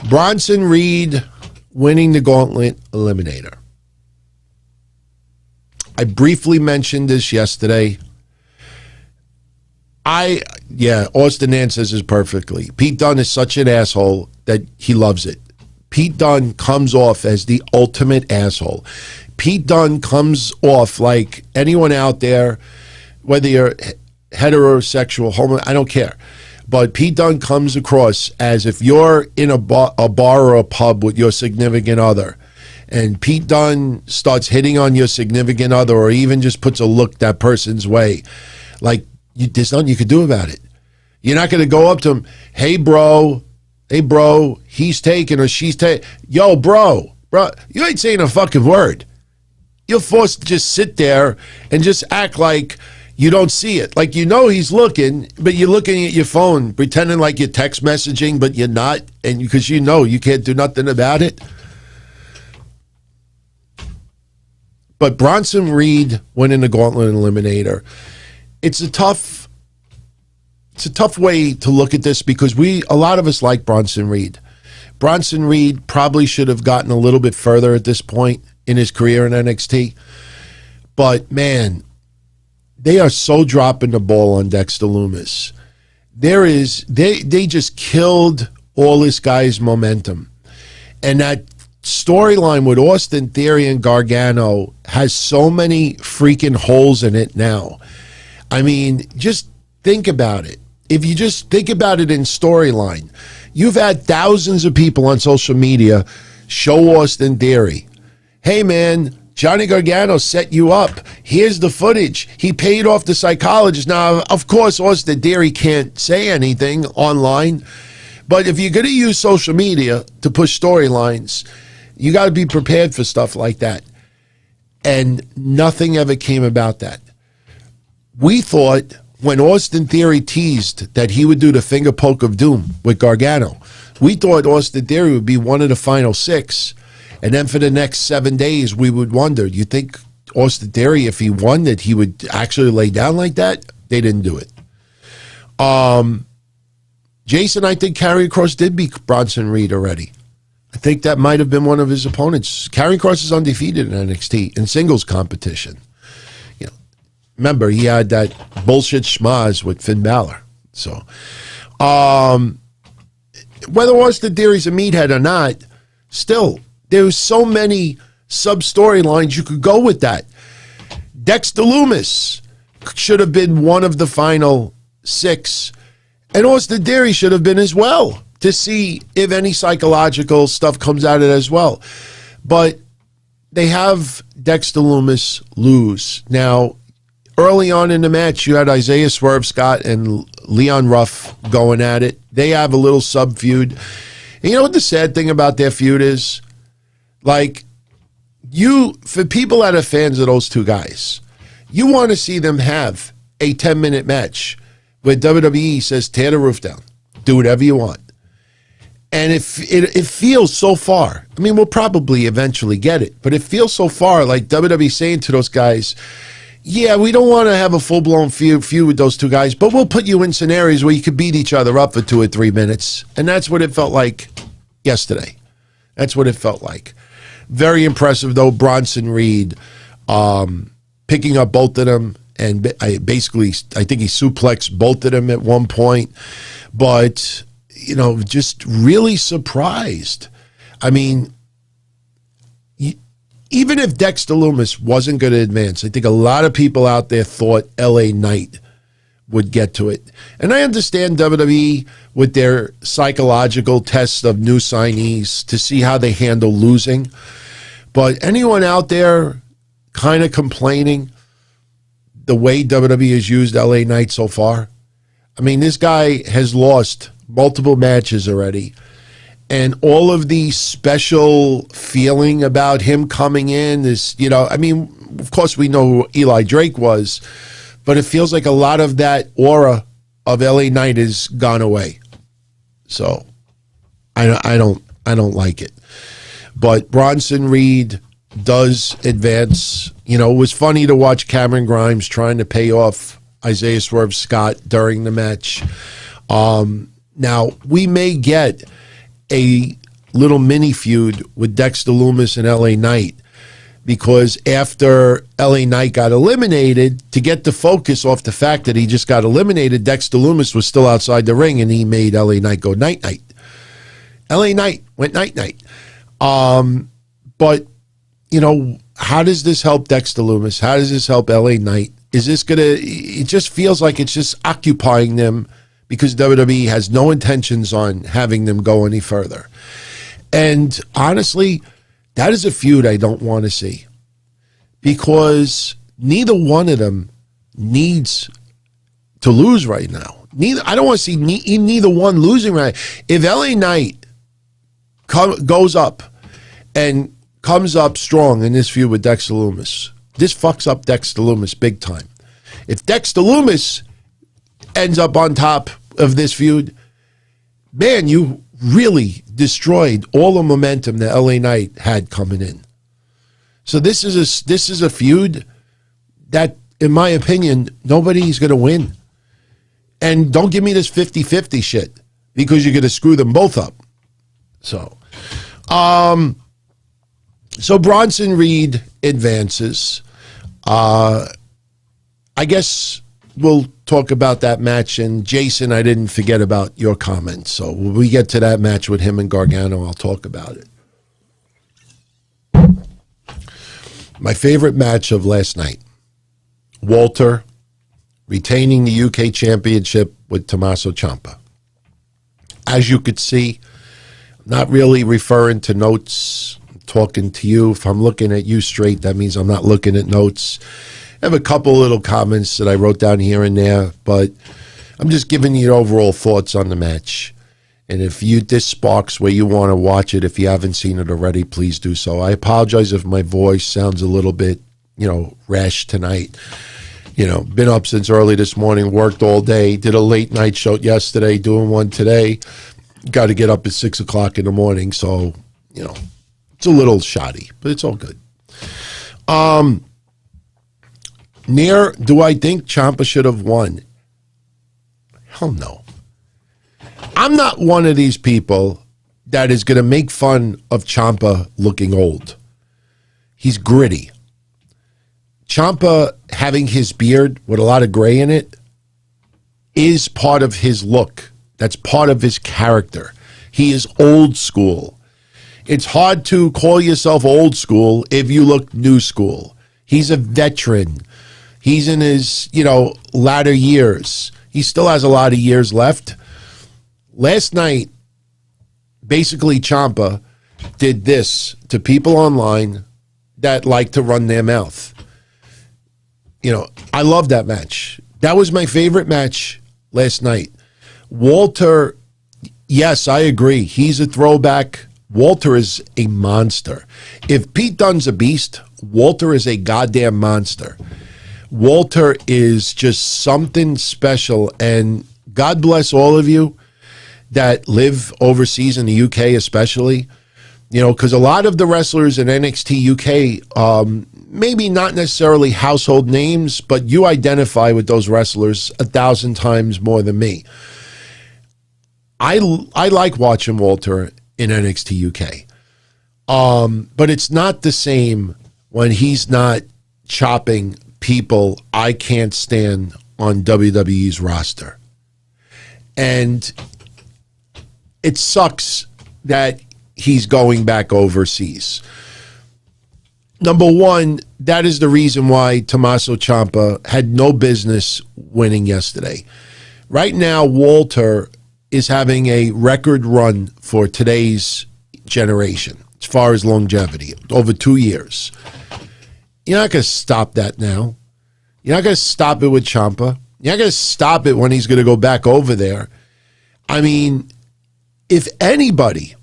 Bronson Reed winning the Gauntlet Eliminator. I briefly mentioned this yesterday. Austin answers this perfectly. Pete Dunne is such an asshole that he loves it. Pete Dunne comes off as the ultimate asshole. Pete Dunne comes off like anyone out there, whether you're heterosexual, homo, I don't care. But Pete Dunne comes across as if you're in a bar or a pub with your significant other, and Pete Dunne starts hitting on your significant other, or even just puts a look that person's way, like, there's nothing you could do about it. You're not going to go up to him, hey bro, he's taken or she's taken. Yo, bro, you ain't saying a fucking word. You're forced to just sit there and just act like you don't see it. Like, you know he's looking, but you're looking at your phone, pretending like you're text messaging, but you're not, and because you know you can't do nothing about it. But Bronson Reed winning the Gauntlet Eliminator, it's a tough way to look at this, because a lot of us like Bronson Reed. Bronson Reed probably should have gotten a little bit further at this point in his career in NXT. But man, they are so dropping the ball on Dexter Lumis. They just killed all this guy's momentum. And that storyline with Austin Theory and Gargano has so many freaking holes in it now. I mean, just think about it. If you just think about it in storyline, you've had thousands of people on social media show Austin Theory, hey man, Johnny Gargano set you up. Here's the footage. He paid off the psychologist. Now, of course, Austin Theory can't say anything online, but if you're going to use social media to push storylines, you got to be prepared for stuff like that. And nothing ever came about that. We thought when Austin Theory teased that he would do the finger poke of doom with Gargano, we thought Austin Theory would be one of the final 6. And then for the next 7 days, we would wonder, you think Austin Theory, if he won, that he would actually lay down like that? They didn't do it. Jason, I think Karrion Kross did beat Bronson Reed already. I think that might have been one of his opponents. Karrion Kross is undefeated in NXT in singles competition. You know, remember, he had that bullshit schmaz with Finn Balor. So, whether Austin Theory's a meathead or not, still, there's so many sub-storylines you could go with that. Dexter Lumis should have been one of the final 6, and Austin Theory should have been as well, to see if any psychological stuff comes out of it as well. But they have Dexter Lumis lose. Now, early on in the match, you had Isaiah Swerve Scott and Leon Ruff going at it. They have a little sub-feud. And you know what the sad thing about their feud is? Like, for people that are fans of those two guys, you want to see them have a 10-minute match where WWE says, tear the roof down. Do whatever you want. And it feels so far, I mean, we'll probably eventually get it, but it feels so far like WWE saying to those guys, yeah, we don't want to have a full-blown feud with those two guys, but we'll put you in scenarios where you could beat each other up for 2 or 3 minutes. And that's what it felt like yesterday. That's what it felt like. Very impressive, though, Bronson Reed picking up both of them. And I think he suplexed both of them at one point. But, you know, just really surprised. I mean, even if Dexter Lumis wasn't going to advance, I think a lot of people out there thought LA Knight would get to it. And I understand WWE with their psychological tests of new signees to see how they handle losing. But anyone out there kind of complaining the way WWE has used LA Knight so far? I mean, this guy has lost multiple matches already. And all of the special feeling about him coming in is, you know, I mean, of course we know who Eli Drake was, but it feels like a lot of that aura of LA Knight has gone away. So I don't like it. But Bronson Reed does advance. You know, it was funny to watch Cameron Grimes trying to pay off Isaiah Swerve Scott during the match. Now, we may get a little mini feud with Dexter Lumis and LA Knight, because after LA Knight got eliminated, to get the focus off the fact that he just got eliminated, Dexter Lumis was still outside the ring and he made LA Knight go night-night. LA Knight went night-night. But, you know, how does this help Dexter Lumis? How does this help LA Knight? Is this going to, it just feels like it's just occupying them, because WWE has no intentions on having them go any further. And honestly, that is a feud I don't want to see, because neither one of them needs to lose right now. I don't want to see neither one losing right now. If LA Knight goes up and comes up strong in this feud with Dexter Lumis, this fucks up Dexter Lumis big time. If Dexter Lumis ends up on top of this feud, man, you really destroyed all the momentum that LA Knight had coming in. So this is a feud that, in my opinion, nobody's going to win. And don't give me this 50-50 shit, because you're going to screw them both up. So Bronson Reed advances. I guess we'll talk talk about that match. And Jason, I didn't forget about your comments. So when we get to that match with him and Gargano, I'll talk about it. My favorite match of last night, Walter retaining the UK Championship with Tommaso Ciampa. As you could see, I'm not really referring to notes. I'm talking to you. If I'm looking at you straight, that means I'm not looking at notes. I have a couple little comments that I wrote down here and there, but I'm just giving you overall thoughts on the match. And if this sparks where you want to watch it, if you haven't seen it already, please do so. I apologize if my voice sounds a little bit, rash tonight. Been up since early this morning, worked all day, did a late night show yesterday, doing one today. Got to get up at 6 o'clock in the morning, so, it's a little shoddy, but it's all good. Do I think Ciampa should have won? Hell no. I'm not one of these people that is going to make fun of Ciampa looking old. He's gritty. Ciampa having his beard with a lot of gray in it is part of his look. That's part of his character. He is old school. It's hard to call yourself old school if you look new school. He's a veteran. He's in his, latter years. He still has a lot of years left. Last night, basically Ciampa did this to people online that like to run their mouth. I love that match. That was my favorite match last night. Walter, yes, I agree. He's a throwback. Walter is a monster. If Pete Dunne's a beast, Walter is a goddamn monster. Walter is just something special, and God bless all of you that live overseas in the UK especially, because a lot of the wrestlers in NXT UK, maybe not necessarily household names, but you identify with those wrestlers 1,000 times more than me. I like watching Walter in NXT UK, but it's not the same when he's not chopping people I can't stand on WWE's roster. And it sucks that he's going back overseas. Number one, that is the reason why Tommaso Ciampa had no business winning yesterday. Right now, Walter is having a record run for today's generation as far as longevity, over 2 years. You're not going to stop that now. You're not going to stop it with Ciampa. You're not going to stop it when he's going to go back over there. I mean, if anybody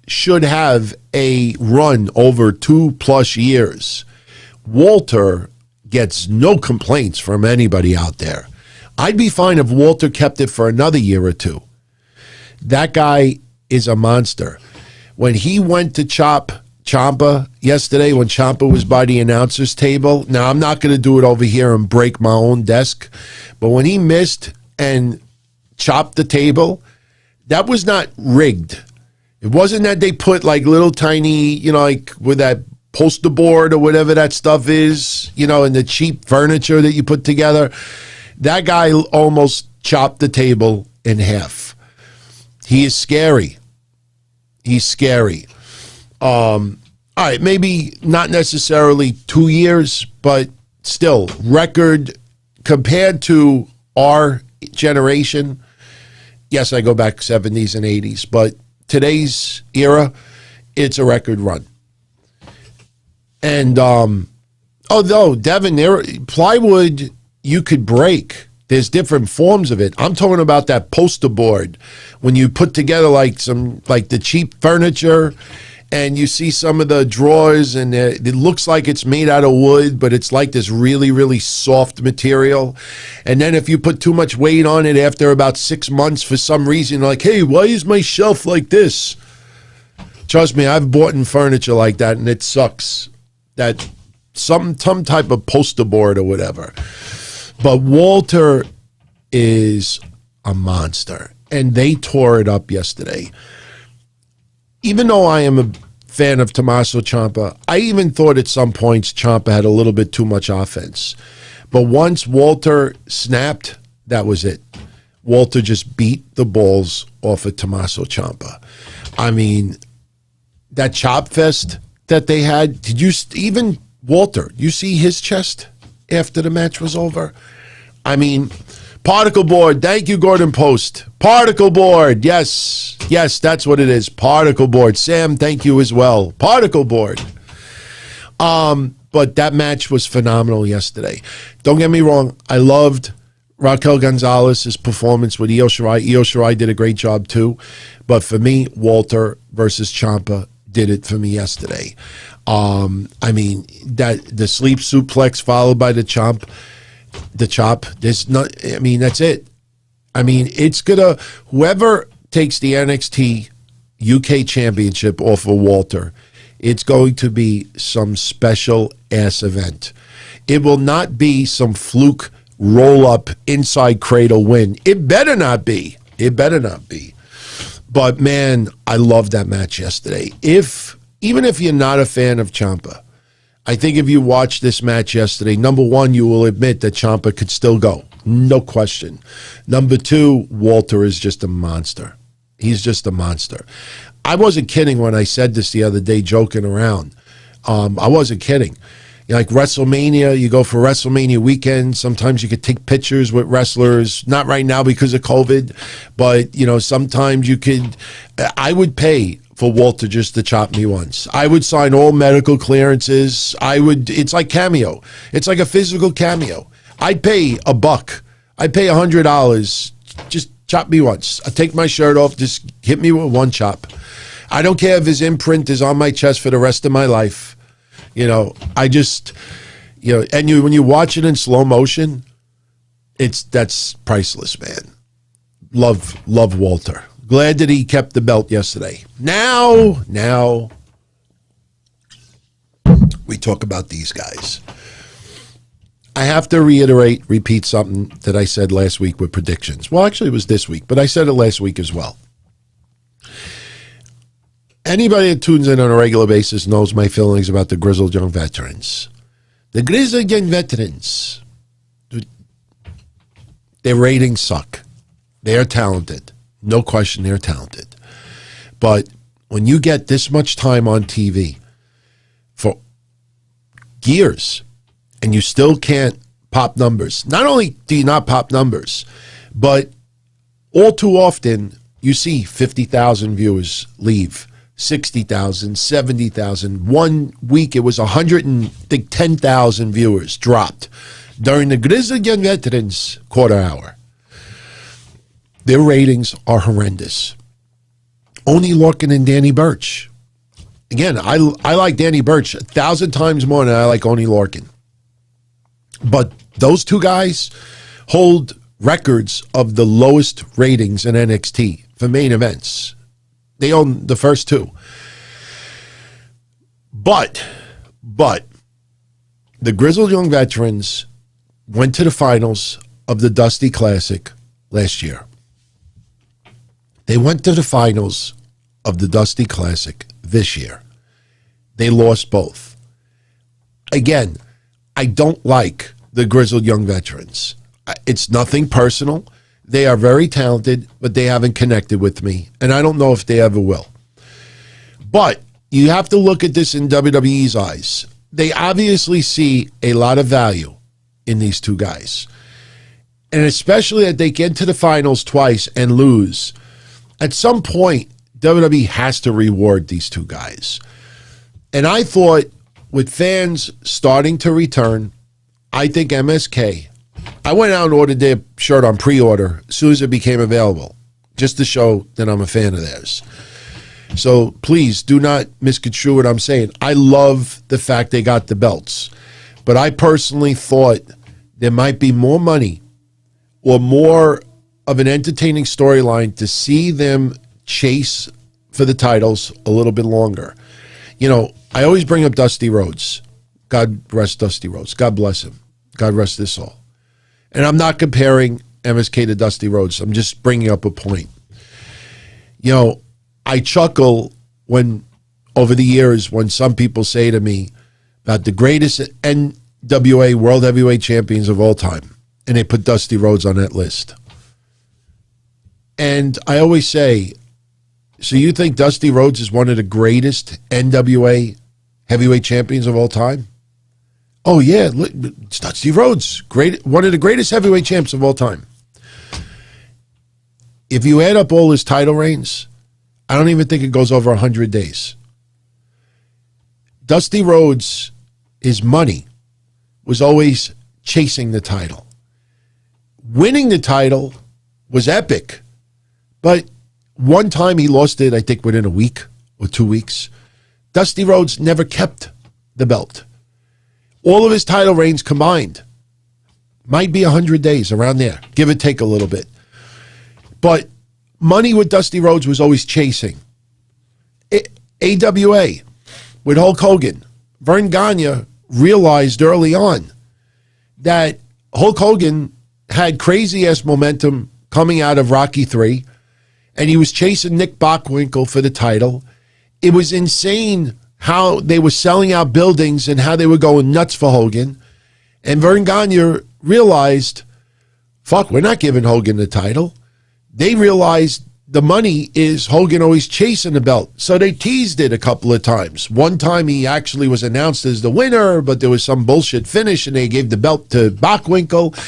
should have a run over 2+ years, Walter gets no complaints from anybody out there. I'd be fine if Walter kept it for another year or two. That guy is a monster. When he went to chop Ciampa yesterday, when Ciampa was by the announcer's table, now I'm not going to do it over here and break my own desk, but when he missed and chopped the table, that was not rigged. It wasn't that they put like little tiny, like with that poster board or whatever that stuff is, and the cheap furniture that you put together. That guy almost chopped the table in half. He is scary. He's scary. All right, maybe not necessarily 2 years, but still, record compared to our generation. Yes, I go back 70s and 80s, but today's era, it's a record run. And although Devin, plywood you could break. There's different forms of it. I'm talking about that poster board when you put together like the cheap furniture, and you see some of the drawers, and it looks like it's made out of wood, but it's like this really, really soft material. And then if you put too much weight on it after about 6 months, for some reason, like, hey, why is my shelf like this? Trust me, I've bought in furniture like that, and it sucks. That some type of poster board or whatever. But Walter is a monster, and they tore it up yesterday. Even though I am a fan of Tommaso Ciampa, I even thought at some points Ciampa had a little bit too much offense. But once Walter snapped, that was it. Walter just beat the balls off of Tommaso Ciampa. I mean, that chop fest that they had, did you even, Walter, you see his chest after the match was over? I mean, particle board, thank you, Gordon Post. Particle board, yes, that's what it is, particle board. Sam, thank you as well, particle board. But that match was phenomenal yesterday. Don't get me wrong, I loved Raquel Gonzalez's performance with Io Shirai. Io Shirai did a great job too. But for me, Walter versus Ciampa did it for me yesterday. I mean, that the sleep suplex followed by the chop. There's not. I mean, that's it. I mean, it's gonna, whoever takes the NXT UK Championship off of Walter, it's going to be some special ass event. It will not be some fluke roll up inside cradle win. It better not be. It better not be. But man, I loved that match yesterday. Even if you're not a fan of Ciampa, I think if you watch this match yesterday, number one, you will admit that Ciampa could still go. No question. Number two, Walter is just a monster. He's just a monster. I wasn't kidding when I said this the other day, joking around. I wasn't kidding. Like WrestleMania, you go for WrestleMania weekend. Sometimes you could take pictures with wrestlers. Not right now because of COVID, but you know, sometimes you could. I would pay for Walter just to chop me once. I would sign all medical clearances. It's like cameo. It's like a physical cameo. I'd pay $1. I'd pay $100. Just chop me once. I take my shirt off. Just hit me with one chop. I don't care if his imprint is on my chest for the rest of my life. You know, I just, you know, and when you watch it in slow motion, that's priceless, man. Love Walter. Glad that he kept the belt yesterday. Now we talk about these guys. I have to repeat something that I said last week with predictions. Well, actually, it was this week, but I said it last week as well. Anybody that tunes in on a regular basis knows my feelings about the Grizzled Young Veterans. The Grizzled Young Veterans, their ratings suck. They are talented. No question, they're talented. But when you get this much time on TV for years and you still can't pop numbers, not only do you not pop numbers, but all too often you see 50,000 viewers leave. 60,000, 70,000. 1 week it was 110,000 viewers dropped during the Grizzled Young Veterans quarter hour. Their ratings are horrendous. Only Lorcan and Danny Burch. Again, I like Danny Burch 1,000 times more than I like Oney Lorcan. But those two guys hold records of the lowest ratings in NXT for main events. They own the first two. But the Grizzled Young Veterans went to the finals of the Dusty Classic last year. They went to the finals of the Dusty Classic this year. They lost both. Again, I don't like the Grizzled Young Veterans. It's nothing personal. They are very talented, but they haven't connected with me, and I don't know if they ever will. But you have to look at this in WWE's eyes. They obviously see a lot of value in these two guys. And especially that they get to the finals twice and lose. At some point, WWE has to reward these two guys. And I thought with fans starting to return, I think MSK, I went out and ordered their shirt on pre-order as soon as it became available, just to show that I'm a fan of theirs. So please do not misconstrue what I'm saying. I love the fact they got the belts. But I personally thought there might be more money or more of an entertaining storyline to see them chase for the titles a little bit longer. You know, I always bring up Dusty Rhodes. God rest Dusty Rhodes. God bless him. God rest his soul. And I'm not comparing MSK to Dusty Rhodes. I'm just bringing up a point. You know, I chuckle when, over the years, when some people say to me about the greatest, and NWA World Heavyweight Champions of all time. And they put Dusty Rhodes on that list. And I always say, so you think Dusty Rhodes is one of the greatest NWA heavyweight champions of all time? Oh, yeah, look, it's Dusty Rhodes, one of the greatest heavyweight champs of all time. If you add up all his title reigns, I don't even think it goes over 100 days. Dusty Rhodes, his money was always chasing the title. Winning the title was epic, but one time he lost it, I think, within a week or 2 weeks. Dusty Rhodes never kept the belt. All of his title reigns combined might be 100 days, around there, give or take a little bit. But money with Dusty Rhodes was always chasing. AWA with Hulk Hogan. Vern Gagne realized early on that Hulk Hogan had crazy-ass momentum coming out of Rocky III, and he was chasing Nick Bockwinkel for the title. It was insane how they were selling out buildings and how they were going nuts for Hogan. And Vern Gagne realized, fuck, we're not giving Hogan the title. They realized the money is Hogan always chasing the belt. So they teased it a couple of times. One time he actually was announced as the winner, but there was some bullshit finish and they gave the belt to Bockwinkel.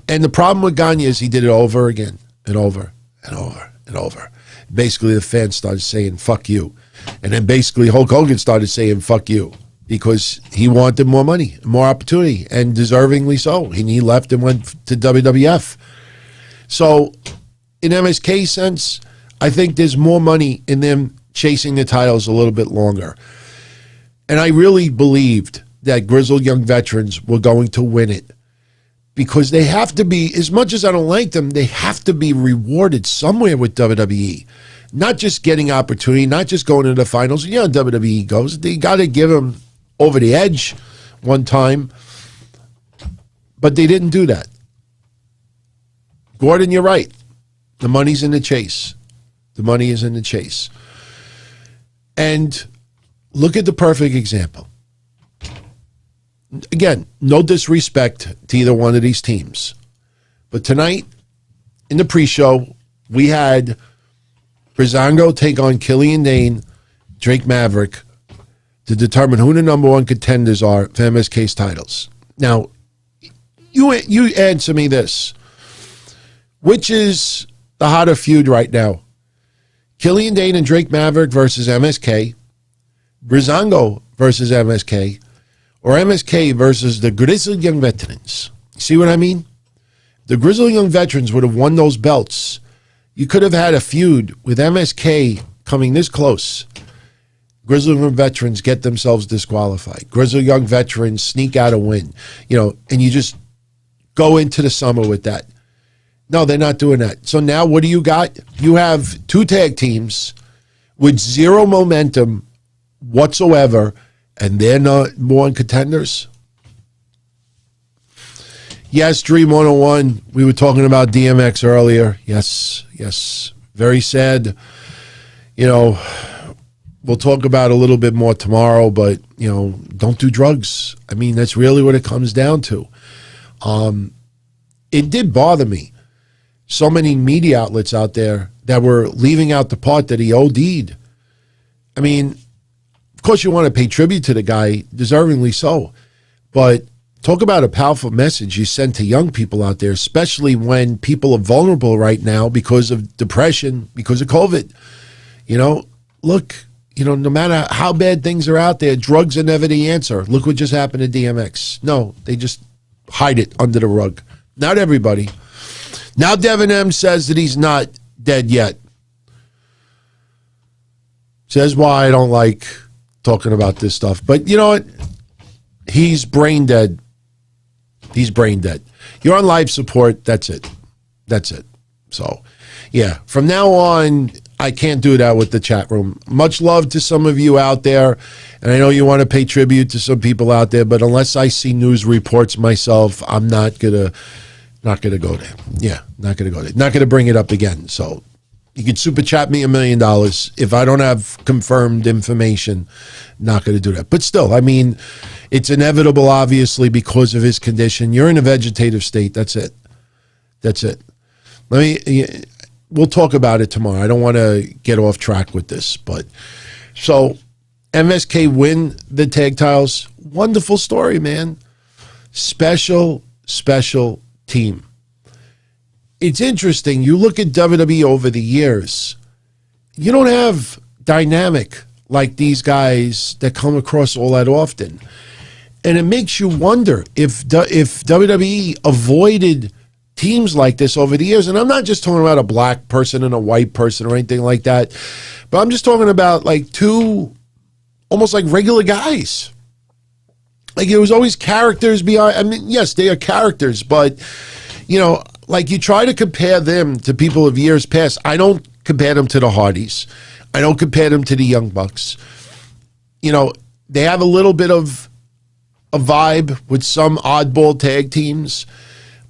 And the problem with Gagne is he did it over again and over and over and over. Basically, the fans started saying, fuck you. And then basically Hulk Hogan started saying, fuck you, because he wanted more money, more opportunity, and deservingly so. And he left and went to WWF. So in MSK sense, I think there's more money in them chasing the titles a little bit longer. And I really believed that Grizzled Young Veterans were going to win it, because they have to be, as much as I don't like them, they have to be rewarded somewhere with WWE. Not just getting opportunity, not just going to the finals. You know how WWE goes. They got to give them over the edge one time. But they didn't do that. Gordon, you're right. The money's in the chase. The money is in the chase. And look at the perfect example. Again, no disrespect to either one of these teams. But tonight, in the pre-show, we had Breezango take on Killian Dain, Drake Maverick, to determine who the number one contenders are for MSK's titles. Now, you answer me this. Which is the hotter feud right now? Killian Dain and Drake Maverick versus MSK, Breezango versus MSK, or MSK versus the Grizzled Young Veterans? See what I mean? The Grizzled Young Veterans would have won those belts. You could have had a feud with MSK coming this close. Grizzled Young Veterans get themselves disqualified. Grizzled Young Veterans sneak out a win. You know, and you just go into the summer with that. No, they're not doing that. So now what do you got? You have two tag teams with zero momentum whatsoever, and they're not more contenders. Yes, Dream 101. We were talking about DMX earlier. Yes. Very sad. You know, we'll talk about it a little bit more tomorrow, but, you know, don't do drugs. I mean, that's really what it comes down to. It did bother me. So many media outlets out there that were leaving out the part that he OD'd. I mean, of course you want to pay tribute to the guy, deservingly so, but talk about a powerful message you send to young people out there, especially when people are vulnerable right now because of depression, because of COVID. You know, look, you know, no matter how bad things are out there, drugs are never the answer. Look what just happened to DMX. No, they just hide it under the rug. Not everybody. Now Devin M says that he's not dead yet. Says why I don't like talking about this stuff. But you know what? He's brain dead. He's brain dead. You're on life support. That's it. That's it. So, yeah, from now on, I can't do that with the chat room. Much love to some of you out there. And I know you want to pay tribute to some people out there, but unless I see news reports myself, I'm not going to go there. Yeah, not going to go there. Not going to bring it up again. So You could super chat me $1 million. If I don't have confirmed information, not going to do that. But still, I mean, it's inevitable, obviously, because of his condition. You're in a vegetative state. That's it. That's it. We'll talk about it tomorrow. I don't want to get off track with this. But so MSK win the tag titles. Wonderful story, man. Special team. It's interesting. You look at WWE over the years, you don't have dynamic like these guys that come across all that often. And it makes you wonder if WWE avoided teams like this over the years. And I'm not just talking about a black person and a white person or anything like that, but I'm just talking about like two almost like regular guys. Like there was always characters behind. I mean, yes, they are characters, but you know, like you try to compare them to people of years past. I don't compare them to the Hardys. I don't compare them to the Young Bucks. You know, they have a little bit of a vibe with some oddball tag teams,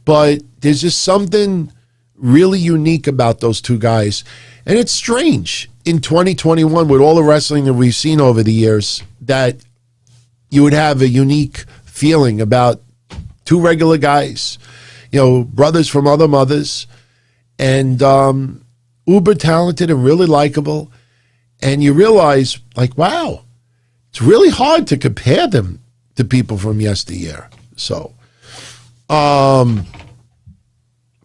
but there's just something really unique about those two guys. And it's strange in 2021 with all the wrestling that we've seen over the years that you would have a unique feeling about two regular guys, you know, brothers from other mothers, and uber talented and really likable. And you realize, like, wow, it's really hard to compare them to people from yesteryear. So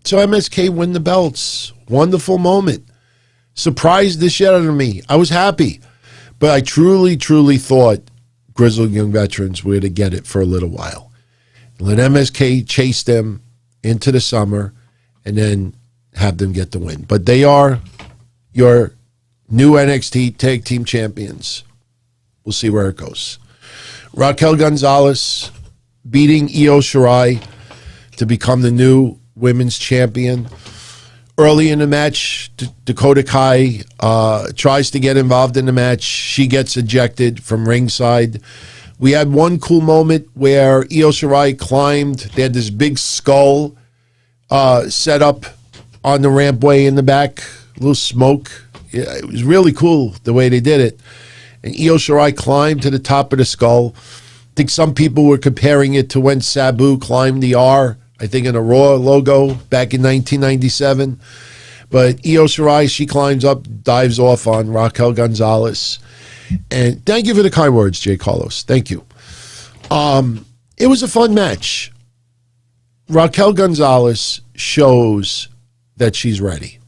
MSK win the belts. Wonderful moment. Surprised the shit out of me. I was happy. But I truly thought Grizzled Young Veterans were to get it for a little while. Let MSK chase them into the summer and then have them get the win. But they are your new NXT Tag Team Champions. We'll see where it goes. Raquel Gonzalez beating Io Shirai to become the new women's champion. Early in the match, Dakota Kai tries to get involved in the match. She gets ejected from ringside. We had one cool moment where Io Shirai climbed. They had this big skull set up on the rampway in the back, a little smoke. Yeah, it was really cool the way they did it. And Io Shirai climbed to the top of the skull. I think some people were comparing it to when Sabu climbed the R, I think in a Raw logo back in 1997. But Io Shirai, she climbs up, dives off on Raquel Gonzalez. And thank you for the kind words, Jay Carlos. Thank you. It was a fun match. Raquel Gonzalez shows that she's ready.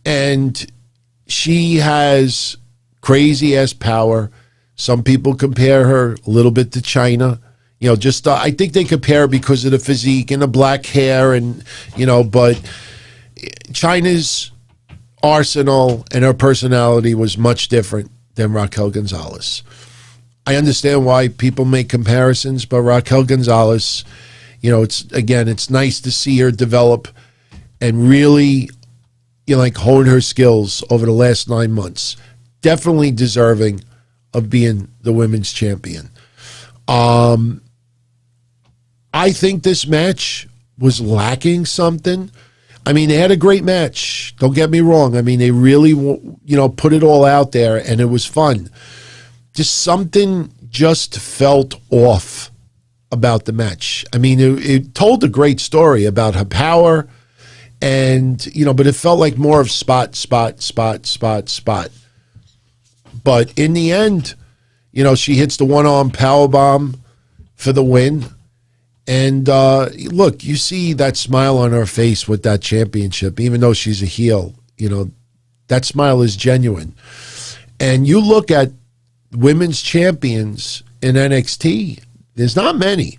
And she has crazy-ass power. Some people compare her a little bit to China. You know, just I think they compare her because of the physique and the black hair and, you know, but China's arsenal and her personality was much different than Raquel Gonzalez. I understand why people make comparisons, but Raquel Gonzalez, you know, it's nice to see her develop and really, you know, like hone her skills over the last 9 months. Definitely deserving of being the women's champion. I think this match was lacking something. I mean, they had a great match. Don't get me wrong. I mean, they really, you know, put it all out there, and it was fun. Just something just felt off about the match. I mean, it told a great story about her power, and, you know, but it felt like more of spot. But in the end, you know, she hits the one-arm powerbomb for the win. And look, you see that smile on her face with that championship, even though she's a heel. You know, that smile is genuine. And you look at women's champions in NXT, there's not many.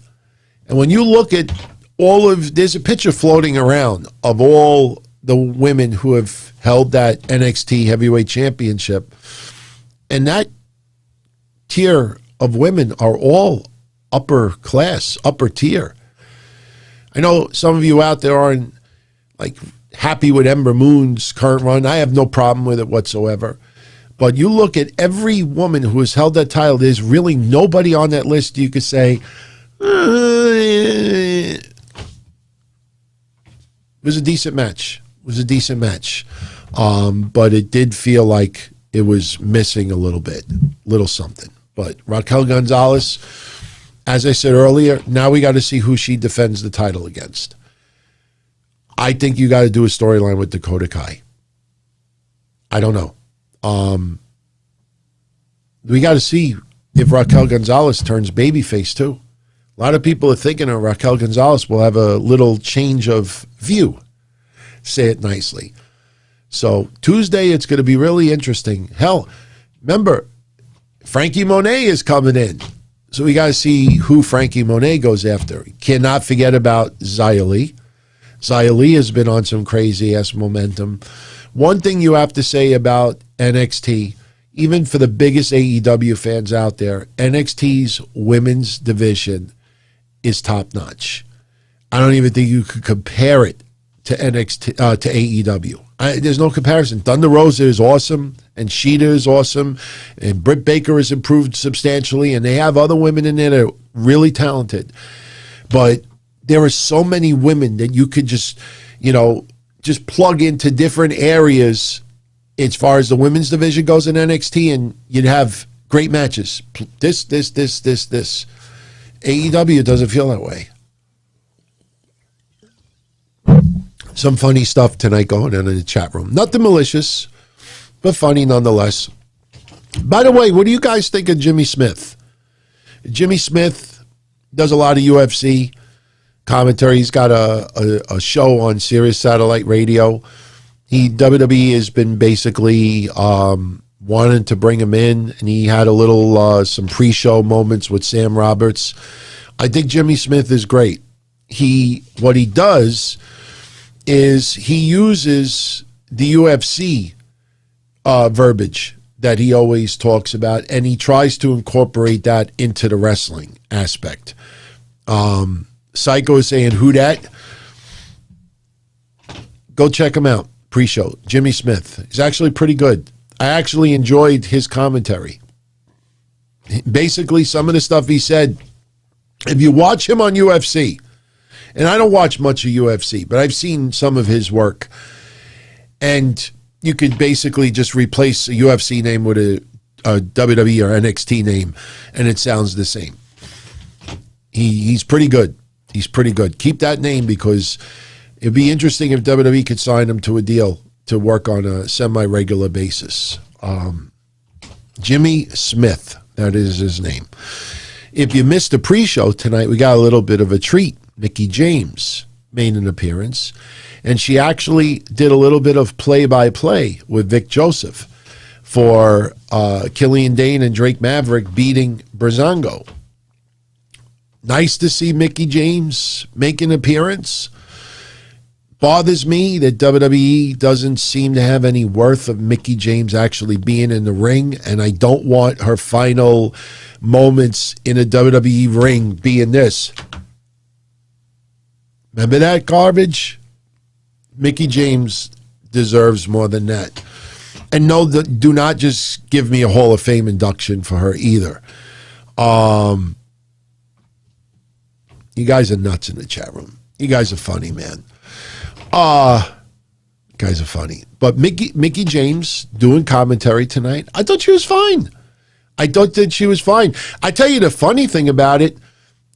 And when you look at there's a picture floating around of all the women who have held that NXT heavyweight championship. And that tier of women are all upper class, upper tier. I know some of you out there aren't like happy with Ember Moon's current run. I have no problem with it whatsoever. But you look at every woman who has held that title, there's really nobody on that list you could say, it was a decent match. But it did feel like it was missing a little something. But Raquel Gonzalez, as I said earlier, now we got to see who she defends the title against. I think you got to do a storyline with Dakota Kai. I don't know. We got to see if Raquel Gonzalez turns babyface too. A lot of people are thinking that Raquel Gonzalez will have a little change of view. Say it nicely. So Tuesday, it's going to be really interesting. Hell, remember, Frankie Monet is coming in. So we got to see who Frankie Monet goes after. Cannot forget about Xia Li. Xia Li has been on some crazy-ass momentum. One thing you have to say about NXT, even for the biggest AEW fans out there, NXT's women's division is top-notch. I don't even think you could compare it to NXT to AEW. There's no comparison. Thunder Rosa is awesome, and Sheeta is awesome, and Britt Baker has improved substantially, and they have other women in there that are really talented. But there are so many women that you could just plug into different areas as far as the women's division goes in NXT, and you'd have great matches. This. AEW doesn't feel that way. Some funny stuff tonight going on in the chat room. Nothing malicious, but funny nonetheless. By the way, what do you guys think of Jimmy Smith? Jimmy Smith does a lot of UFC commentary. He's got a show on Sirius Satellite Radio. WWE has been basically wanting to bring him in, and he had a little some pre-show moments with Sam Roberts. I think Jimmy Smith is great. What he does is he uses the UFC verbiage that he always talks about, and he tries to incorporate that into the wrestling aspect. Psycho is saying, who dat? Go check him out. Pre-show. Jimmy Smith. He's actually pretty good. I actually enjoyed his commentary. Basically, some of the stuff he said, if you watch him on UFC, and I don't watch much of UFC, but I've seen some of his work, and you could basically just replace a UFC name with a WWE or NXT name, and it sounds the same. He's pretty good. He's pretty good. Keep that name, because it'd be interesting if WWE could sign him to a deal to work on a semi-regular basis. Jimmy Smith, that is his name. If you missed the pre-show tonight, we got a little bit of a treat. Mickie James made an appearance, and she actually did a little bit of play-by-play with Vic Joseph for Killian Dain and Drake Maverick beating Breezango. Nice to see Mickie James make an appearance. Bothers me that WWE doesn't seem to have any worth of Mickie James actually being in the ring, and I don't want her final moments in a WWE ring being this. Remember that garbage? Mickie James deserves more than that. And no, do not just give me a Hall of Fame induction for her either. You guys are nuts in the chat room. You guys are funny, man. Guys are funny. But Mickie James doing commentary tonight, I thought she was fine. I thought that she was fine. I tell you, the funny thing about it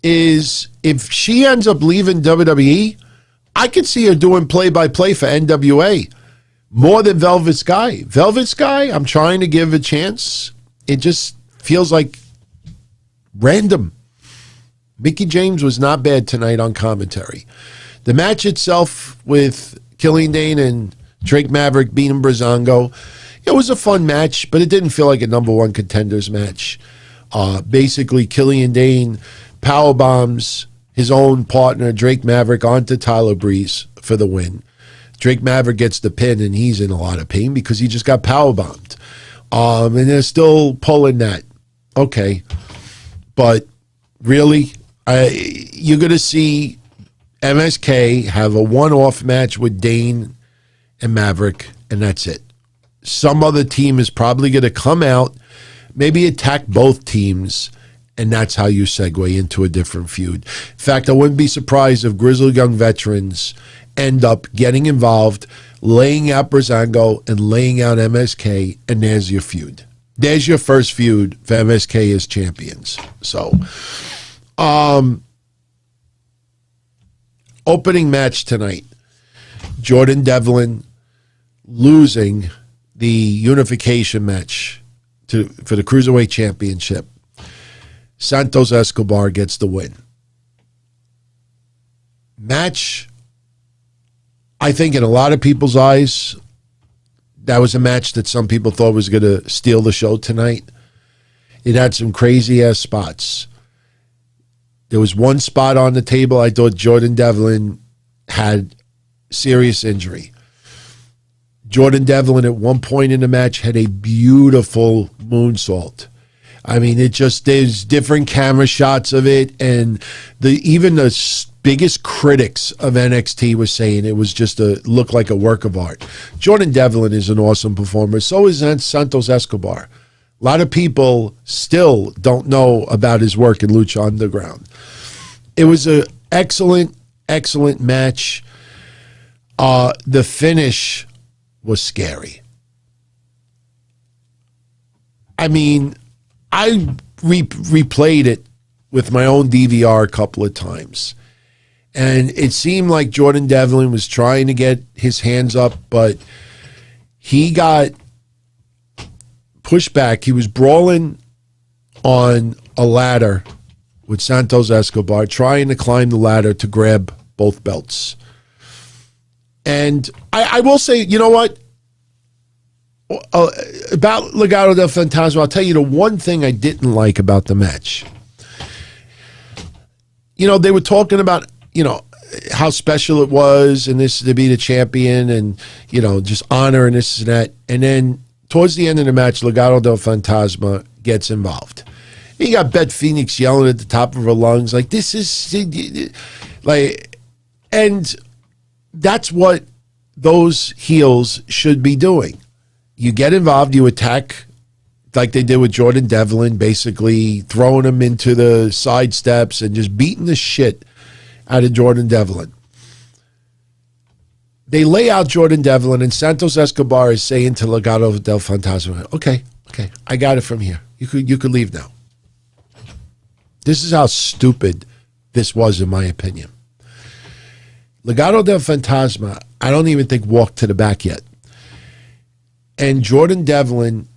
is if she ends up leaving WWE, I could see her doing play-by-play for NWA more than Velvet Sky. Velvet Sky, I'm trying to give a chance. It just feels like random. Mickie James was not bad tonight on commentary. The match itself with Killian Dain and Drake Maverick beating Breezango, it was a fun match, but it didn't feel like a number one contenders match. Basically, Killian Dain powerbombs his own partner, Drake Maverick, onto Tyler Breeze for the win. Drake Maverick gets the pin, and he's in a lot of pain because he just got powerbombed. And they're still pulling that. Okay. But really, you're going to see MSK have a one-off match with Dain and Maverick, and that's it. Some other team is probably going to come out, maybe attack both teams, and that's how you segue into a different feud. In fact, I wouldn't be surprised if Grizzled Young Veterans end up getting involved laying out Breezango and laying out MSK, and there's your feud. There's your first feud for MSK as champions. So, opening match tonight, Jordan Devlin losing the unification match for the Cruiserweight Championship. Santos Escobar gets the win. Match, I think in a lot of people's eyes, that was a match that some people thought was going to steal the show tonight. It had some crazy-ass spots. There was one spot on the table I thought Jordan Devlin had serious injury. Jordan Devlin at one point in the match had a beautiful moonsault. I mean, there's different camera shots of it, and even the biggest critics of NXT was saying it was just looked like a work of art. Jordan Devlin is an awesome performer. So is Santos Escobar. A lot of people still don't know about his work in Lucha Underground. It was an excellent, excellent match. The finish was scary. I mean, I replayed it with my own DVR a couple of times. And it seemed like Jordan Devlin was trying to get his hands up, but he got pushed back. He was brawling on a ladder with Santos Escobar, trying to climb the ladder to grab both belts. And I will say, you know what? About Legado del Fantasma, I'll tell you the one thing I didn't like about the match. You know, they were talking about, you know, how special it was and this to be the champion and, you know, just honor and this and that. And then towards the end of the match, Legado del Fantasma gets involved. And you got Beth Phoenix yelling at the top of her lungs, like, this is, like, and that's what those heels should be doing. You get involved, you attack like they did with Jordan Devlin, basically throwing him into the side steps and just beating the shit out of Jordan Devlin. They lay out Jordan Devlin, and Santos Escobar is saying to Legado del Fantasma, okay, I got it from here. You could leave now. This is how stupid this was, in my opinion. Legado del Fantasma, I don't even think walked to the back yet. And Jordan Devlin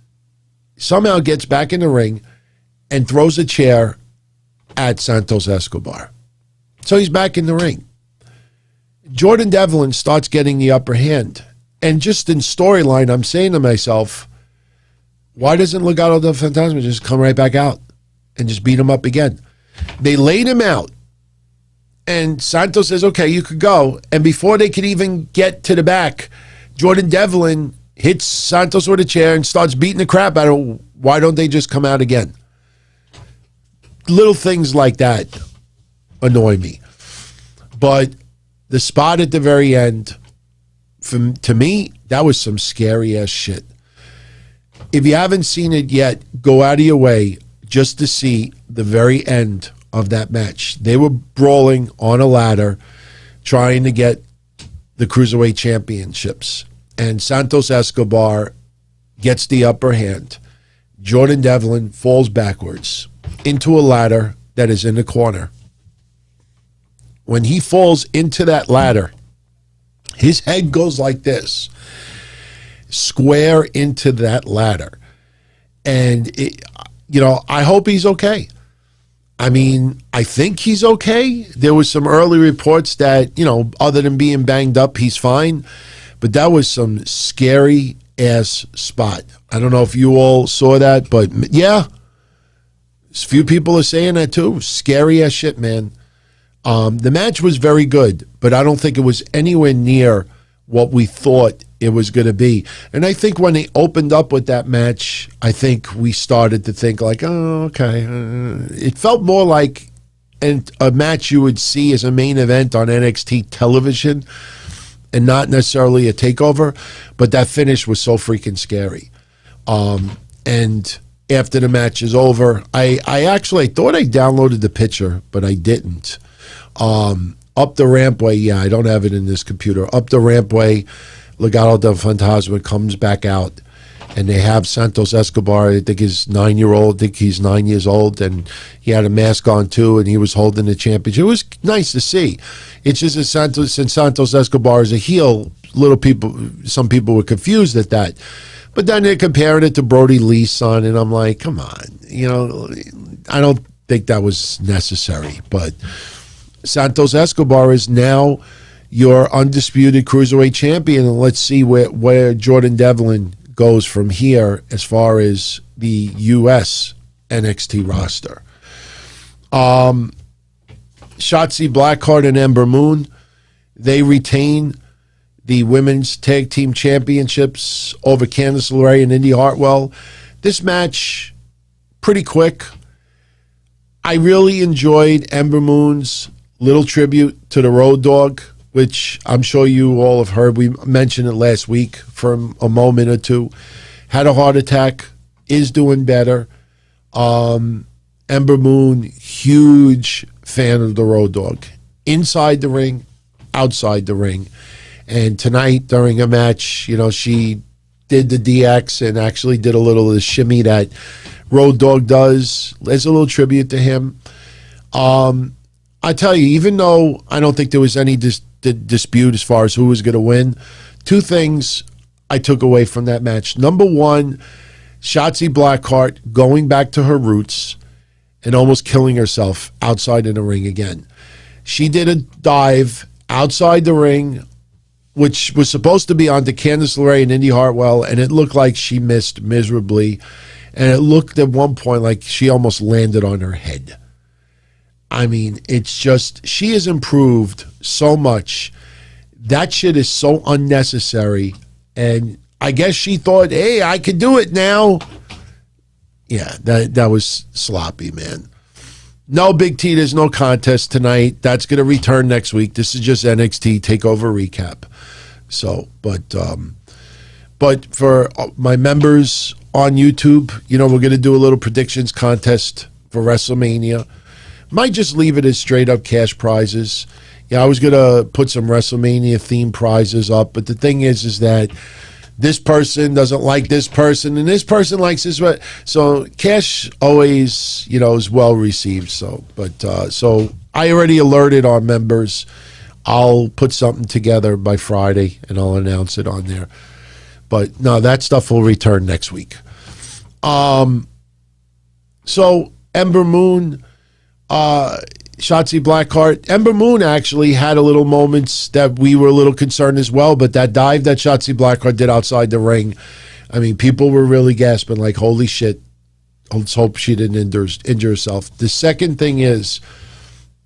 somehow gets back in the ring and throws a chair at Santos Escobar. So he's back in the ring. Jordan Devlin starts getting the upper hand. And just in storyline, I'm saying to myself, why doesn't Legado del Fantasma just come right back out and just beat him up again? They laid him out. And Santos says, okay, you could go. And before they could even get to the back, Jordan Devlin hits Santos with a chair and starts beating the crap out of him. Why don't they just come out again? Little things like that annoy me. But the spot at the very end, to me, that was some scary ass shit. If you haven't seen it yet, go out of your way just to see the very end of that match. They were brawling on a ladder trying to get the Cruiserweight Championships. And Santos Escobar gets the upper hand. Jordan Devlin falls backwards into a ladder that is in the corner. When he falls into that ladder, his head goes like this, square into that ladder. And, I hope he's okay. I mean, I think he's okay. There was some early reports that, other than being banged up, he's fine. But that was some scary ass spot. I don't know if you all saw that, but yeah, a few people are saying that too. Scary ass shit, man. The match was very good, but I don't think it was anywhere near what we thought it was going to be. And I think when they opened up with that match, I think we started to think like, oh, okay. It felt more like a match you would see as a main event on NXT television and not necessarily a takeover, but that finish was so freaking scary. And after the match is over, I actually thought I downloaded the picture, but I didn't. Up the rampway, I don't have it in this computer. Up the rampway, Legado del Fantasma comes back out, and they have Santos Escobar. I think he's 9-year-old. I think he's 9 years old, and he had a mask on too, and he was holding the championship. It was nice to see. It's just that since Santos Escobar is a heel, some people were confused at that. But then they're comparing it to Brody Lee's son, and I'm like, come on, I don't think that was necessary. But Santos Escobar is now your undisputed cruiserweight champion, and let's see where Jordan Devlin goes from here as far as the U.S. NXT roster. Shotzi Blackheart and Ember Moon, they retain the women's tag team championships over Candice LeRae and Indi Hartwell. This match, pretty quick. I really enjoyed Ember Moon's little tribute to the Road Dogg, which I'm sure you all have heard. We mentioned it last week for a moment or two. Had a heart attack, is doing better. Ember Moon, huge fan of the Road Dogg. Inside the ring, outside the ring. And tonight, during a match, she did the DX and actually did a little of the shimmy that Road Dogg does. There's a little tribute to him. I tell you, even though I don't think there was any dispute as far as who was going to win, two things I took away from that match. Number one, Shotzi Blackheart going back to her roots and almost killing herself outside in the ring again. She did a dive outside the ring, which was supposed to be onto Candice LeRae and Indi Hartwell, and it looked like she missed miserably. And it looked at one point like she almost landed on her head. I mean, it's just, she has improved so much. That shit is so unnecessary. And I guess she thought, hey, I could do it now. Yeah, that was sloppy, man. No, Big T, there's no contest tonight. That's going to return next week. This is just NXT Takeover recap. So, but for my members on YouTube, we're going to do a little predictions contest for WrestleMania. Might just leave it as straight up cash prizes. Yeah, I was going to put some WrestleMania themed prizes up, but the thing is that this person doesn't like this person, and this person likes this. So cash always, is well received. So I already alerted our members. I'll put something together by Friday, and I'll announce it on there. But no, that stuff will return next week. So Ember Moon, Shotzi Blackheart. Ember Moon actually had a little moments that we were a little concerned as well, but that dive that Shotzi Blackheart did outside the ring, I mean, people were really gasping like, holy shit, let's hope she didn't injure herself. The second thing is,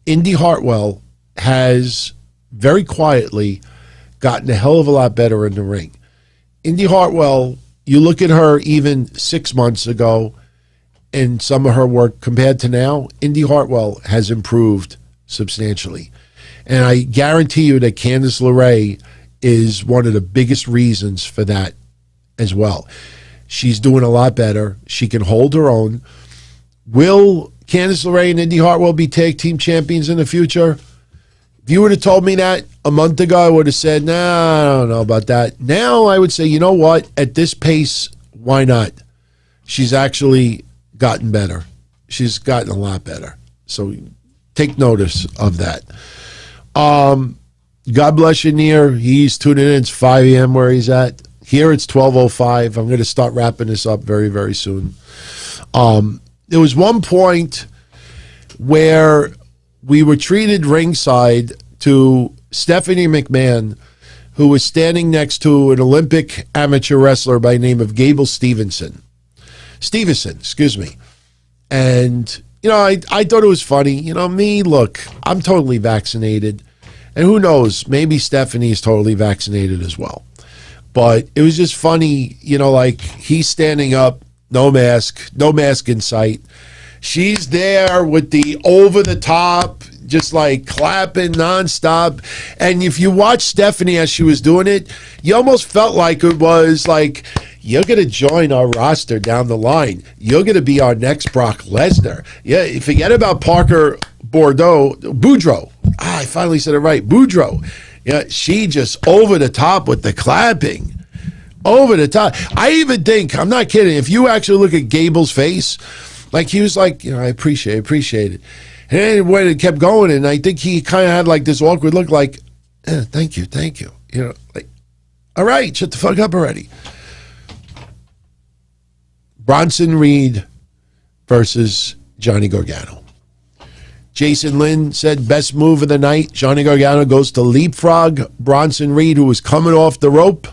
Indi Hartwell has very quietly gotten a hell of a lot better in the ring. Indi Hartwell, you look at her even 6 months ago, and some of her work compared to now, Indi Hartwell has improved substantially. And I guarantee you that Candice LeRae is one of the biggest reasons for that as well. She's doing a lot better. She can hold her own. Will Candice LeRae and Indi Hartwell be tag team champions in the future? If you would have told me that a month ago, I would have said, nah, I don't know about that. Now I would say, you know what? At this pace, why not? She's actually gotten better. She's gotten a lot better. So take notice of that. God bless you, Near. He's tuning in. It's 5 a.m. where he's at. Here it's 12:05. I'm going to start wrapping this up very, very soon. There was one point where we were treated ringside to Stephanie McMahon, who was standing next to an Olympic amateur wrestler by the name of Gable Stevenson, excuse me. And, I thought it was funny. Look, I'm totally vaccinated. And who knows, maybe Stephanie is totally vaccinated as well. But it was just funny, like he's standing up, no mask in sight. She's there with the over the top, just like clapping nonstop. And if you watch Stephanie as she was doing it, you almost felt like it was like, you're going to join our roster down the line. You're going to be our next Brock Lesnar. Yeah, forget about Parker Boudreaux. I finally said it right. Boudreaux. Yeah, she just over the top with the clapping. Over the top. I even think, I'm not kidding, if you actually look at Gable's face, like he was like, I appreciate it. And then when it kept going, and I think he kind of had like this awkward look like, thank you. Like, all right, shut the fuck up already. Bronson Reed versus Johnny Gargano. Jason Lynn said best move of the night. Johnny Gargano goes to leapfrog Bronson Reed, who was coming off the rope,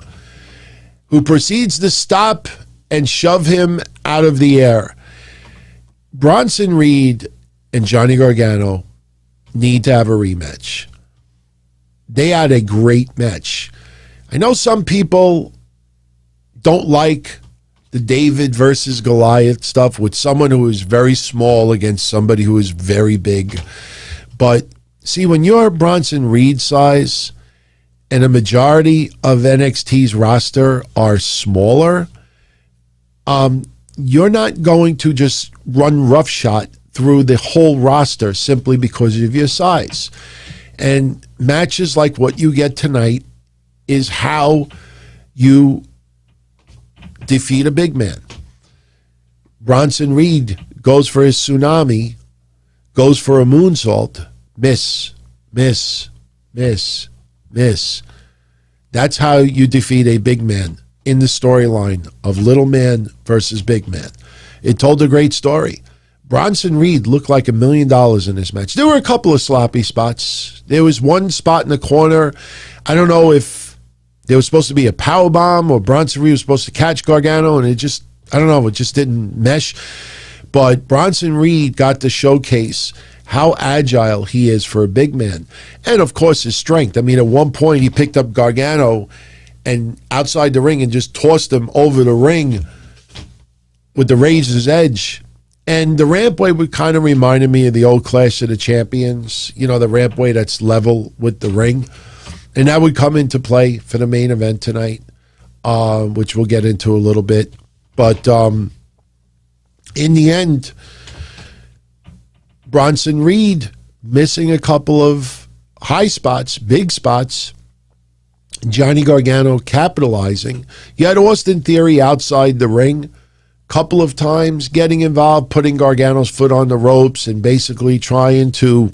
who proceeds to stop and shove him out of the air. Bronson Reed and Johnny Gargano need to have a rematch. They had a great match. I know some people don't like the David versus Goliath stuff with someone who is very small against somebody who is very big. But see, when you're Bronson Reed size and a majority of NXT's roster are smaller, you're not going to just run roughshod through the whole roster simply because of your size. And matches like what you get tonight is how you defeat a big man. Bronson Reed goes for his tsunami, goes for a moonsault, miss. That's how you defeat a big man in the storyline of little man versus big man. It told a great story. Bronson Reed looked like $1 million in this match. There were a couple of sloppy spots. There was one spot in the corner. I don't know if there was supposed to be a power bomb or Bronson Reed was supposed to catch Gargano, and it just didn't mesh. But Bronson Reed got to showcase how agile he is for a big man. And, of course, his strength. I mean, at one point he picked up Gargano and outside the ring and just tossed him over the ring with the razor's edge. And the rampway would kind of reminded me of the old Clash of the Champions, the rampway that's level with the ring. And that would come into play for the main event tonight, which we'll get into a little bit. But in the end, Bronson Reed missing a couple of high spots, big spots. Johnny Gargano capitalizing. You had Austin Theory outside the ring couple of times, getting involved, putting Gargano's foot on the ropes and basically trying to,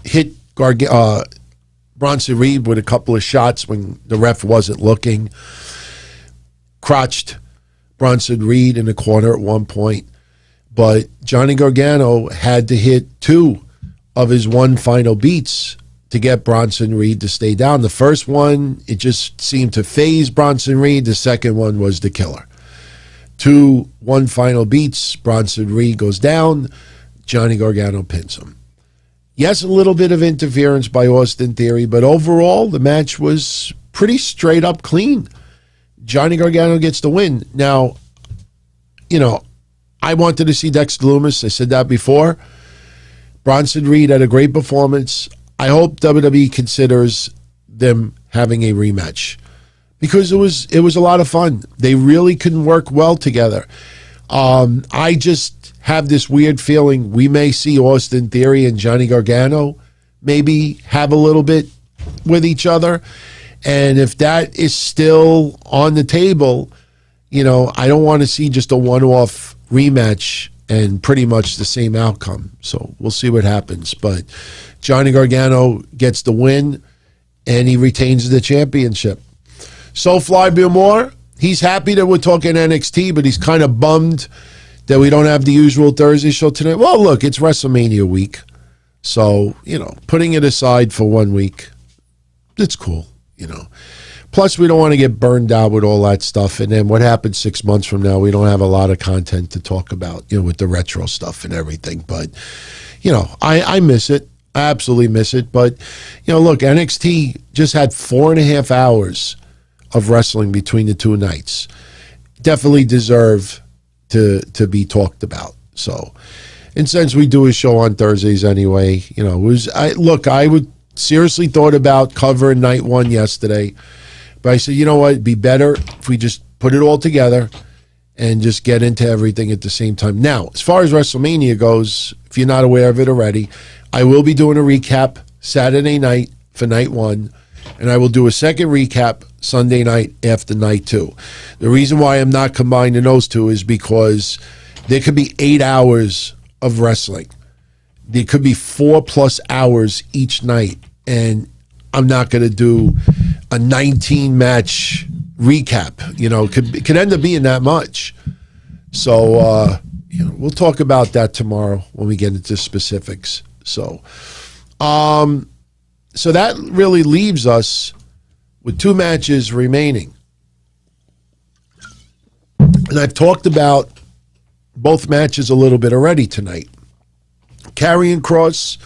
hit Bronson Reed with a couple of shots when the ref wasn't looking. Crotched Bronson Reed in the corner at one point. But Johnny Gargano had to hit 2 of his one final beats to get Bronson Reed to stay down. The first one, it just seemed to phase Bronson Reed. The second one was the killer. 2 one final beats, Bronson Reed goes down, Johnny Gargano pins him. Yes, a little bit of interference by Austin Theory, but overall the match was pretty straight up clean. Johnny Gargano gets the win. Now, I wanted to see Dexter Lumis. I said that before. Bronson Reed had a great performance. I hope WWE considers them having a rematch because it was a lot of fun. They really couldn't work well together. I just have this weird feeling we may see Austin Theory and Johnny Gargano maybe have a little bit with each other. And if that is still on the table, I don't want to see just a one-off rematch and pretty much the same outcome. So we'll see what happens. But Johnny Gargano gets the win, and he retains the championship. Soulfly Bill he's happy that we're talking NXT, but he's kind of bummed that we don't have the usual Thursday show tonight. Well, look, it's WrestleMania week. So, putting it aside for 1 week, it's cool, Plus, we don't want to get burned out with all that stuff. And then what happens 6 months from now, we don't have a lot of content to talk about, with the retro stuff and everything. But, I miss it. I absolutely miss it. But, look, NXT just had 4.5 hours of wrestling between the 2 nights. Definitely deserve to be talked about. So, and since we do a show on Thursdays anyway, I would seriously thought about covering night 1 yesterday. But I said, you know what? It'd be better if we just put it all together and just get into everything at the same time. Now, as far as WrestleMania goes, if you're not aware of it already, I will be doing a recap Saturday night for night 1, and I will do a second recap Sunday night after night 2. The reason why I'm not combining those two is because there could be 8 hours of wrestling. There could be 4+ hours each night, and I'm not going to do a 19-match recap. You know, it could end up being that much. So, we'll talk about that tomorrow when we get into specifics. So that really leaves us with 2 matches remaining. And I've talked about both matches a little bit already tonight. Karrion Kross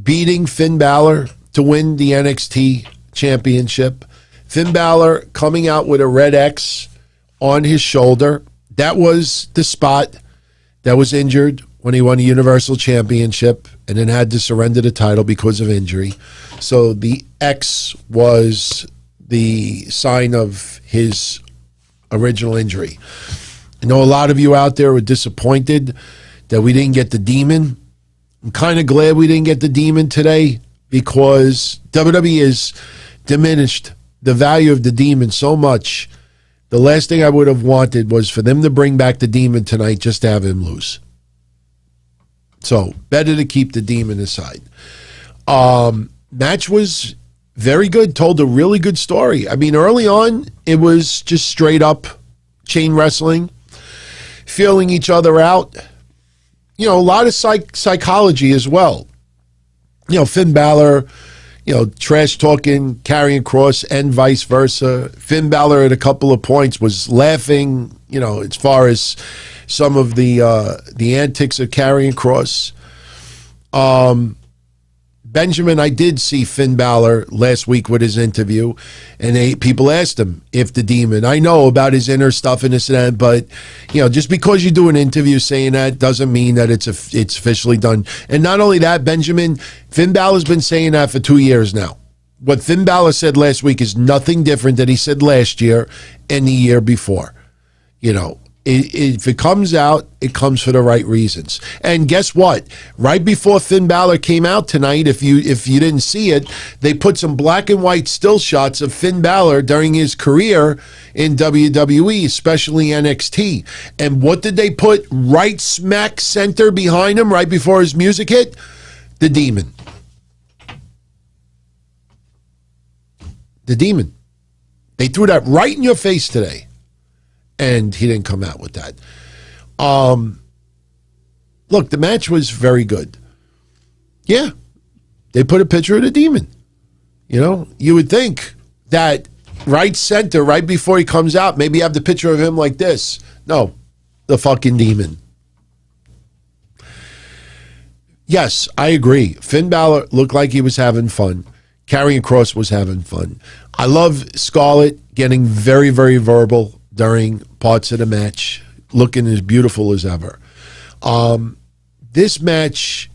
beating Finn Balor to win the NXT championship. Finn Balor coming out with a red X on his shoulder. That was the spot that was injured when he won the Universal Championship and then had to surrender the title because of injury. So the X was the sign of his original injury. I know a lot of you out there were disappointed that we didn't get the Demon. I'm kind of glad we didn't get the Demon today because WWE has diminished the value of the Demon so much. The last thing I would have wanted was for them to bring back the Demon tonight just to have him lose. So, better to keep the Demon aside. Match was very good, told a really good story. I mean, early on, it was just straight up chain wrestling, feeling each other out. You know, a lot of psychology as well. You know, Finn Balor, trash talking Karrion Kross and vice versa. Finn Balor at a couple of points was laughing, as far as some of the antics of Karrion Kross. Benjamin, I did see Finn Balor last week with his interview, and people asked him if the Demon. I know about his inner stuff and this and that, but just because you do an interview saying that doesn't mean that it's officially done. And not only that, Benjamin, Finn Balor's been saying that for 2 years now. What Finn Balor said last week is nothing different than he said last year and the year before. If it comes out, it comes for the right reasons. And guess what? Right before Finn Balor came out tonight, if you didn't see it, they put some black and white still shots of Finn Balor during his career in WWE, especially NXT. And what did they put right smack center behind him right before his music hit? The Demon. The Demon. They threw that right in your face today. And he didn't come out with that. Look, the match was very good. Yeah, they put a picture of the Demon. You would think that right center, right before he comes out, maybe have the picture of him like this. No, the fucking Demon. Yes, I agree. Finn Balor looked like he was having fun. Karrion Kross was having fun. I love Scarlett getting very, very verbal during parts of the match, looking as beautiful as ever. This match,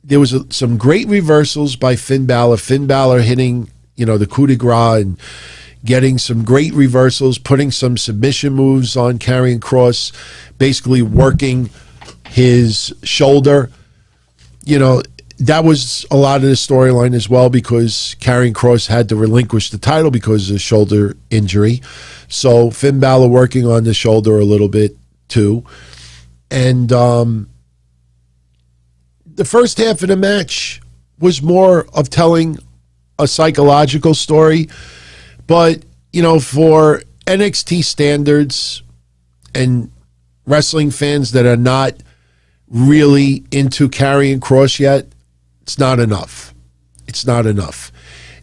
there was some great reversals by Finn Balor. Finn Balor hitting, the coup de grace and getting some great reversals, putting some submission moves on Karrion Kross, basically working his shoulder. That was a lot of the storyline as well because Karrion Kross had to relinquish the title because of the shoulder injury. So Finn Balor working on the shoulder a little bit too. And the first half of the match was more of telling a psychological story. But, for NXT standards and wrestling fans that are not really into Karrion Kross yet, it's not enough. It's not enough.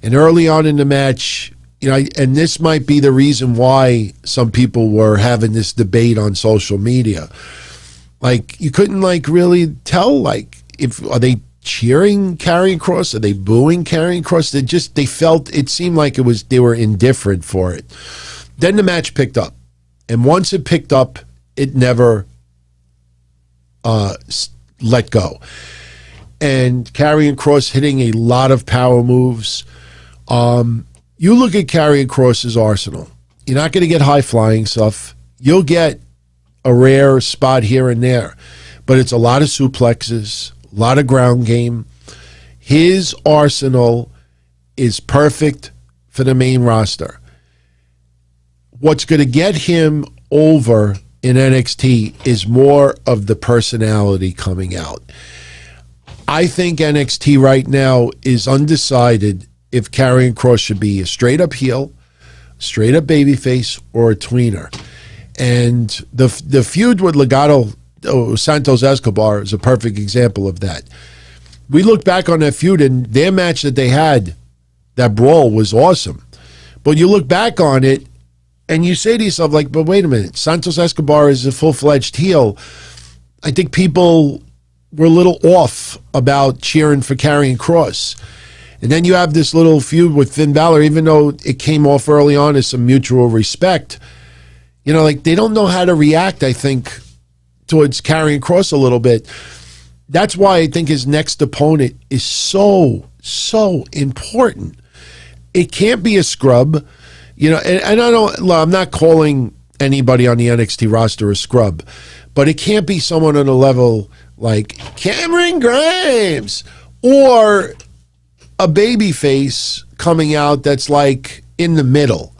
And early on in the match, and this might be the reason why some people were having this debate on social media. Like, you couldn't, really tell, are they cheering Karrion Kross? Are they booing Karrion Kross? It seemed like they were indifferent for it. Then the match picked up. And once it picked up, it never let go. And Karrion Kross hitting a lot of power moves. You look at Karrion Kross's arsenal. You're not going to get high-flying stuff. You'll get a rare spot here and there, but it's a lot of suplexes, a lot of ground game. His arsenal is perfect for the main roster. What's going to get him over in NXT is more of the personality coming out. I think NXT right now is undecided if Karrion Kross should be a straight-up heel, straight-up babyface, or a tweener. And the feud with Legado, Santos Escobar, is a perfect example of that. We look back on that feud, and their match that they had, that brawl, was awesome. But you look back on it, and you say to yourself, like, but wait a minute, Santos Escobar is a full-fledged heel. I think people were a little off about cheering for Karrion Kross. And then you have this little feud with Finn Balor, even though it came off early on as some mutual respect. You know, like, they don't know how to react, I think, towards Karrion Kross a little bit. That's why I think his next opponent is so important. It can't be a scrub. You know, and I'm not calling anybody on the NXT roster a scrub, but it can't be someone on a level like Cameron Grimes or a babyface coming out that's like in the middle.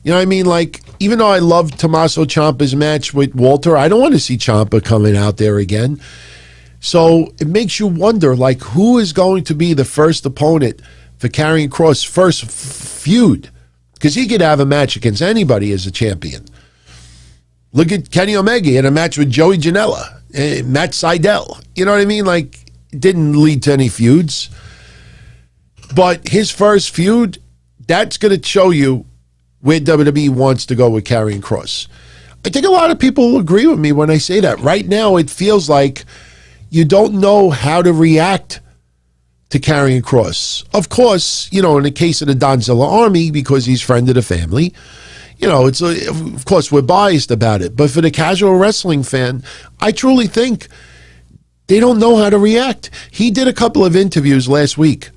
You know what I mean? Like, even though I love Tommaso Ciampa's match with Walter, I don't want to see Ciampa coming out there again. So it makes you wonder, like, who is going to be the first opponent for Karrion Kross' first feud? Because he could have a match against anybody as a champion. Look at Kenny Omega in a match with Joey Janela, Matt Sydal. You know what I mean? Like, it didn't lead to any feuds. But his first feud, that's going to show you where WWE wants to go with Karrion Kross. I think a lot of people will agree with me when I say that. Right now, it feels like you don't know how to react to Karrion Kross. Of course, you know, in the case of the Donzilla Army, because he's friend of the family, you know, it's of course we're biased about it. But for the casual wrestling fan, I truly think they don't know how to react. He did a couple of interviews last week.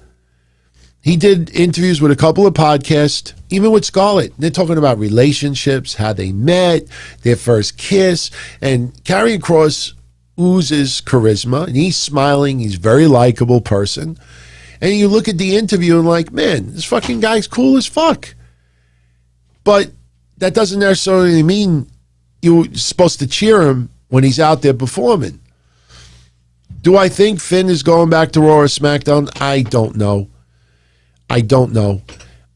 He did interviews with a couple of podcasts, even with Scarlett. They're talking about relationships, how they met, their first kiss, and Karrion Kross oozes charisma, and he's smiling. He's a very likable person. And you look at the interview and like, man, this fucking guy's cool as fuck. But that doesn't necessarily mean you're supposed to cheer him when he's out there performing. Do I think Finn is going back to Raw or SmackDown? I don't know.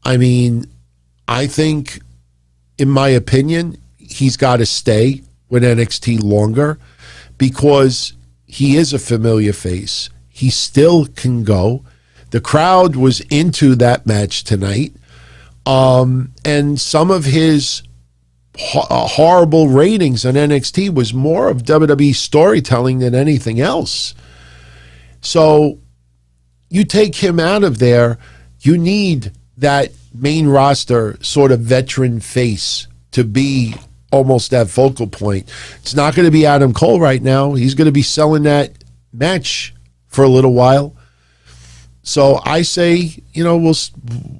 I mean, I think, in my opinion, he's got to stay with NXT longer, because he is a familiar face. He still can go. The crowd was into that match tonight. And some of his horrible ratings on NXT was more of WWE storytelling than anything else. So you take him out of there, you need that main roster sort of veteran face to be almost that focal point. It's not going to be Adam Cole right now. He's going to be selling that match for a little while. So I say, you know,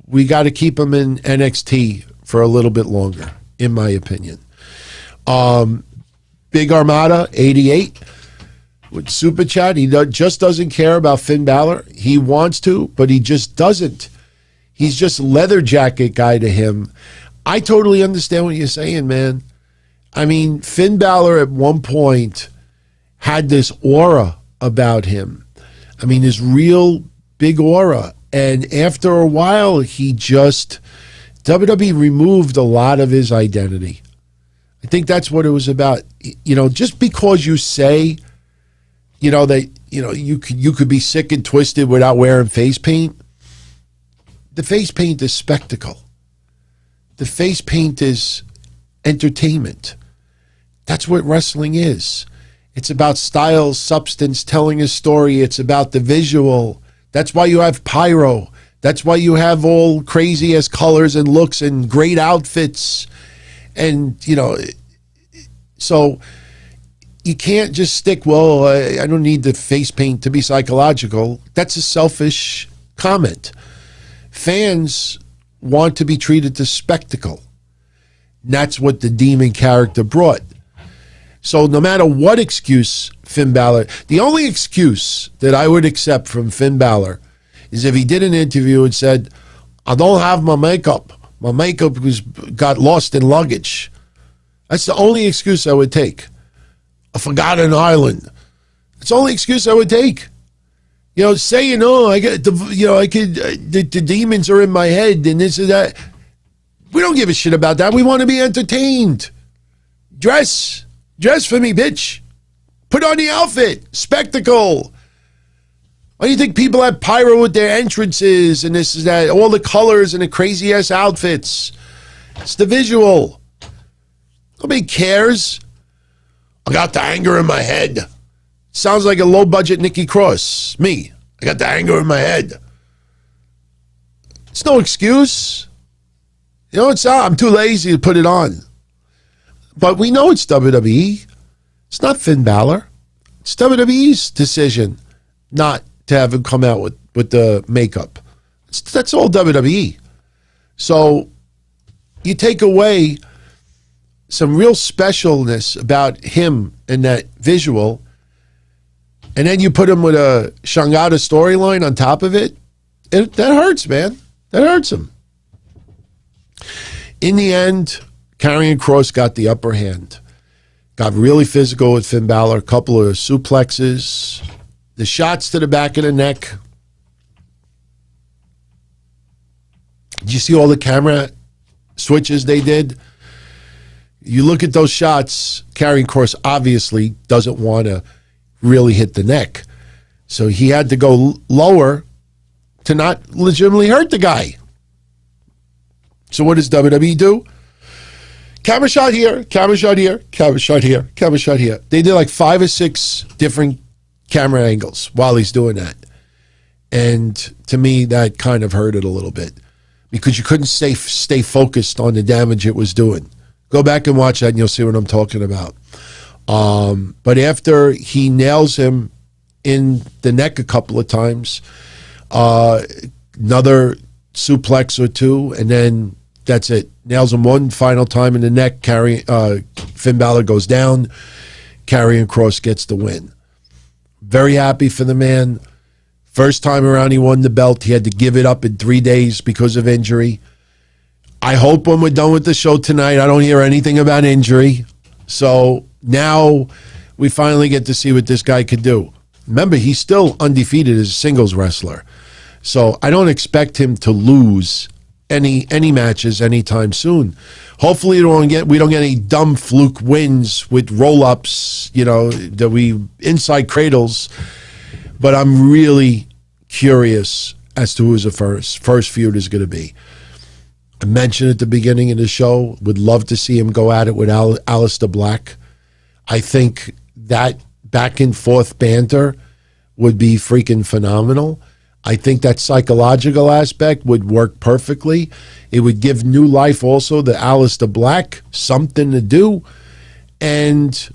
we got to keep him in NXT for a little bit longer, in my opinion. Big Armada 88 with Super Chat. He just doesn't care about Finn Balor. He wants to, but he just doesn't. He's just leather jacket guy to him. I totally understand what you're saying, man. I mean, Finn Balor at one point had this aura about him. I mean, this real big aura. And after a while, WWE removed a lot of his identity. I think that's what it was about. You know, just because you say, you know, that, you know, you could be sick and twisted without wearing face paint. The face paint is spectacle. The face paint is entertainment. That's what wrestling is. It's about style, substance, telling a story. It's about the visual. That's why you have pyro. That's why you have all crazy ass colors and looks and great outfits. And, you know, so you can't just stick, well, I don't need the face paint to be psychological. That's a selfish comment. Fans want to be treated to spectacle. And that's what the demon character brought. So no matter what excuse Finn Balor, the only excuse that I would accept from Finn Balor is if he did an interview and said, I don't have my makeup. My makeup got lost in luggage. That's the only excuse I would take. A forgotten island. It's the only excuse I would take. Saying, I got the demons are in my head and this and that. We don't give a shit about that. We want to be entertained. Dress for me, bitch. Put on the outfit. Spectacle. Why do you think people have pyro with their entrances and this is that? All the colors and the crazy ass outfits. It's the visual. Nobody cares. I got the anger in my head. Sounds like a low budget Nikki Kross. Me. I got the anger in my head. It's no excuse. I'm too lazy to put it on. But we know it's WWE. It's not Finn Balor. It's WWE's decision not to have him come out with the makeup. That's all WWE. So you take away some real specialness about him in that visual, and then you put him with a Shangada storyline on top of it. That hurts, man. That hurts him. In the end, Karrion Kross got the upper hand. Got really physical with Finn Balor. A couple of suplexes. The shots to the back of the neck. Did you see all the camera switches they did? You look at those shots, Karrion Kross obviously doesn't want to really hit the neck. So he had to go lower to not legitimately hurt the guy. So what does WWE do? Camera shot here, camera shot here, camera shot here, camera shot here. They did like 5 or 6 different camera angles while he's doing that. And to me, that kind of hurt it a little bit because you couldn't stay focused on the damage it was doing. Go back and watch that and you'll see what I'm talking about. But after he nails him in the neck a couple of times, another suplex or two, and then that's it. Nails him one final time in the neck. Finn Balor goes down. Karrion Kross gets the win. Very happy for the man. First time around he won the belt. He had to give it up in 3 days because of injury. I hope when we're done with the show tonight, I don't hear anything about injury. So now we finally get to see what this guy could do. Remember, he's still undefeated as a singles wrestler. So I don't expect him to lose any matches anytime soon. Hopefully we don't get any dumb fluke wins with roll-ups, that we inside cradles. But I'm really curious as to who the first feud is going to be. I mentioned at the beginning of the show, would love to see him go at it with Aleister Black. I think that back and forth banter would be freaking phenomenal. I think that psychological aspect would work perfectly. It would give new life also to Aleister Black, something to do. And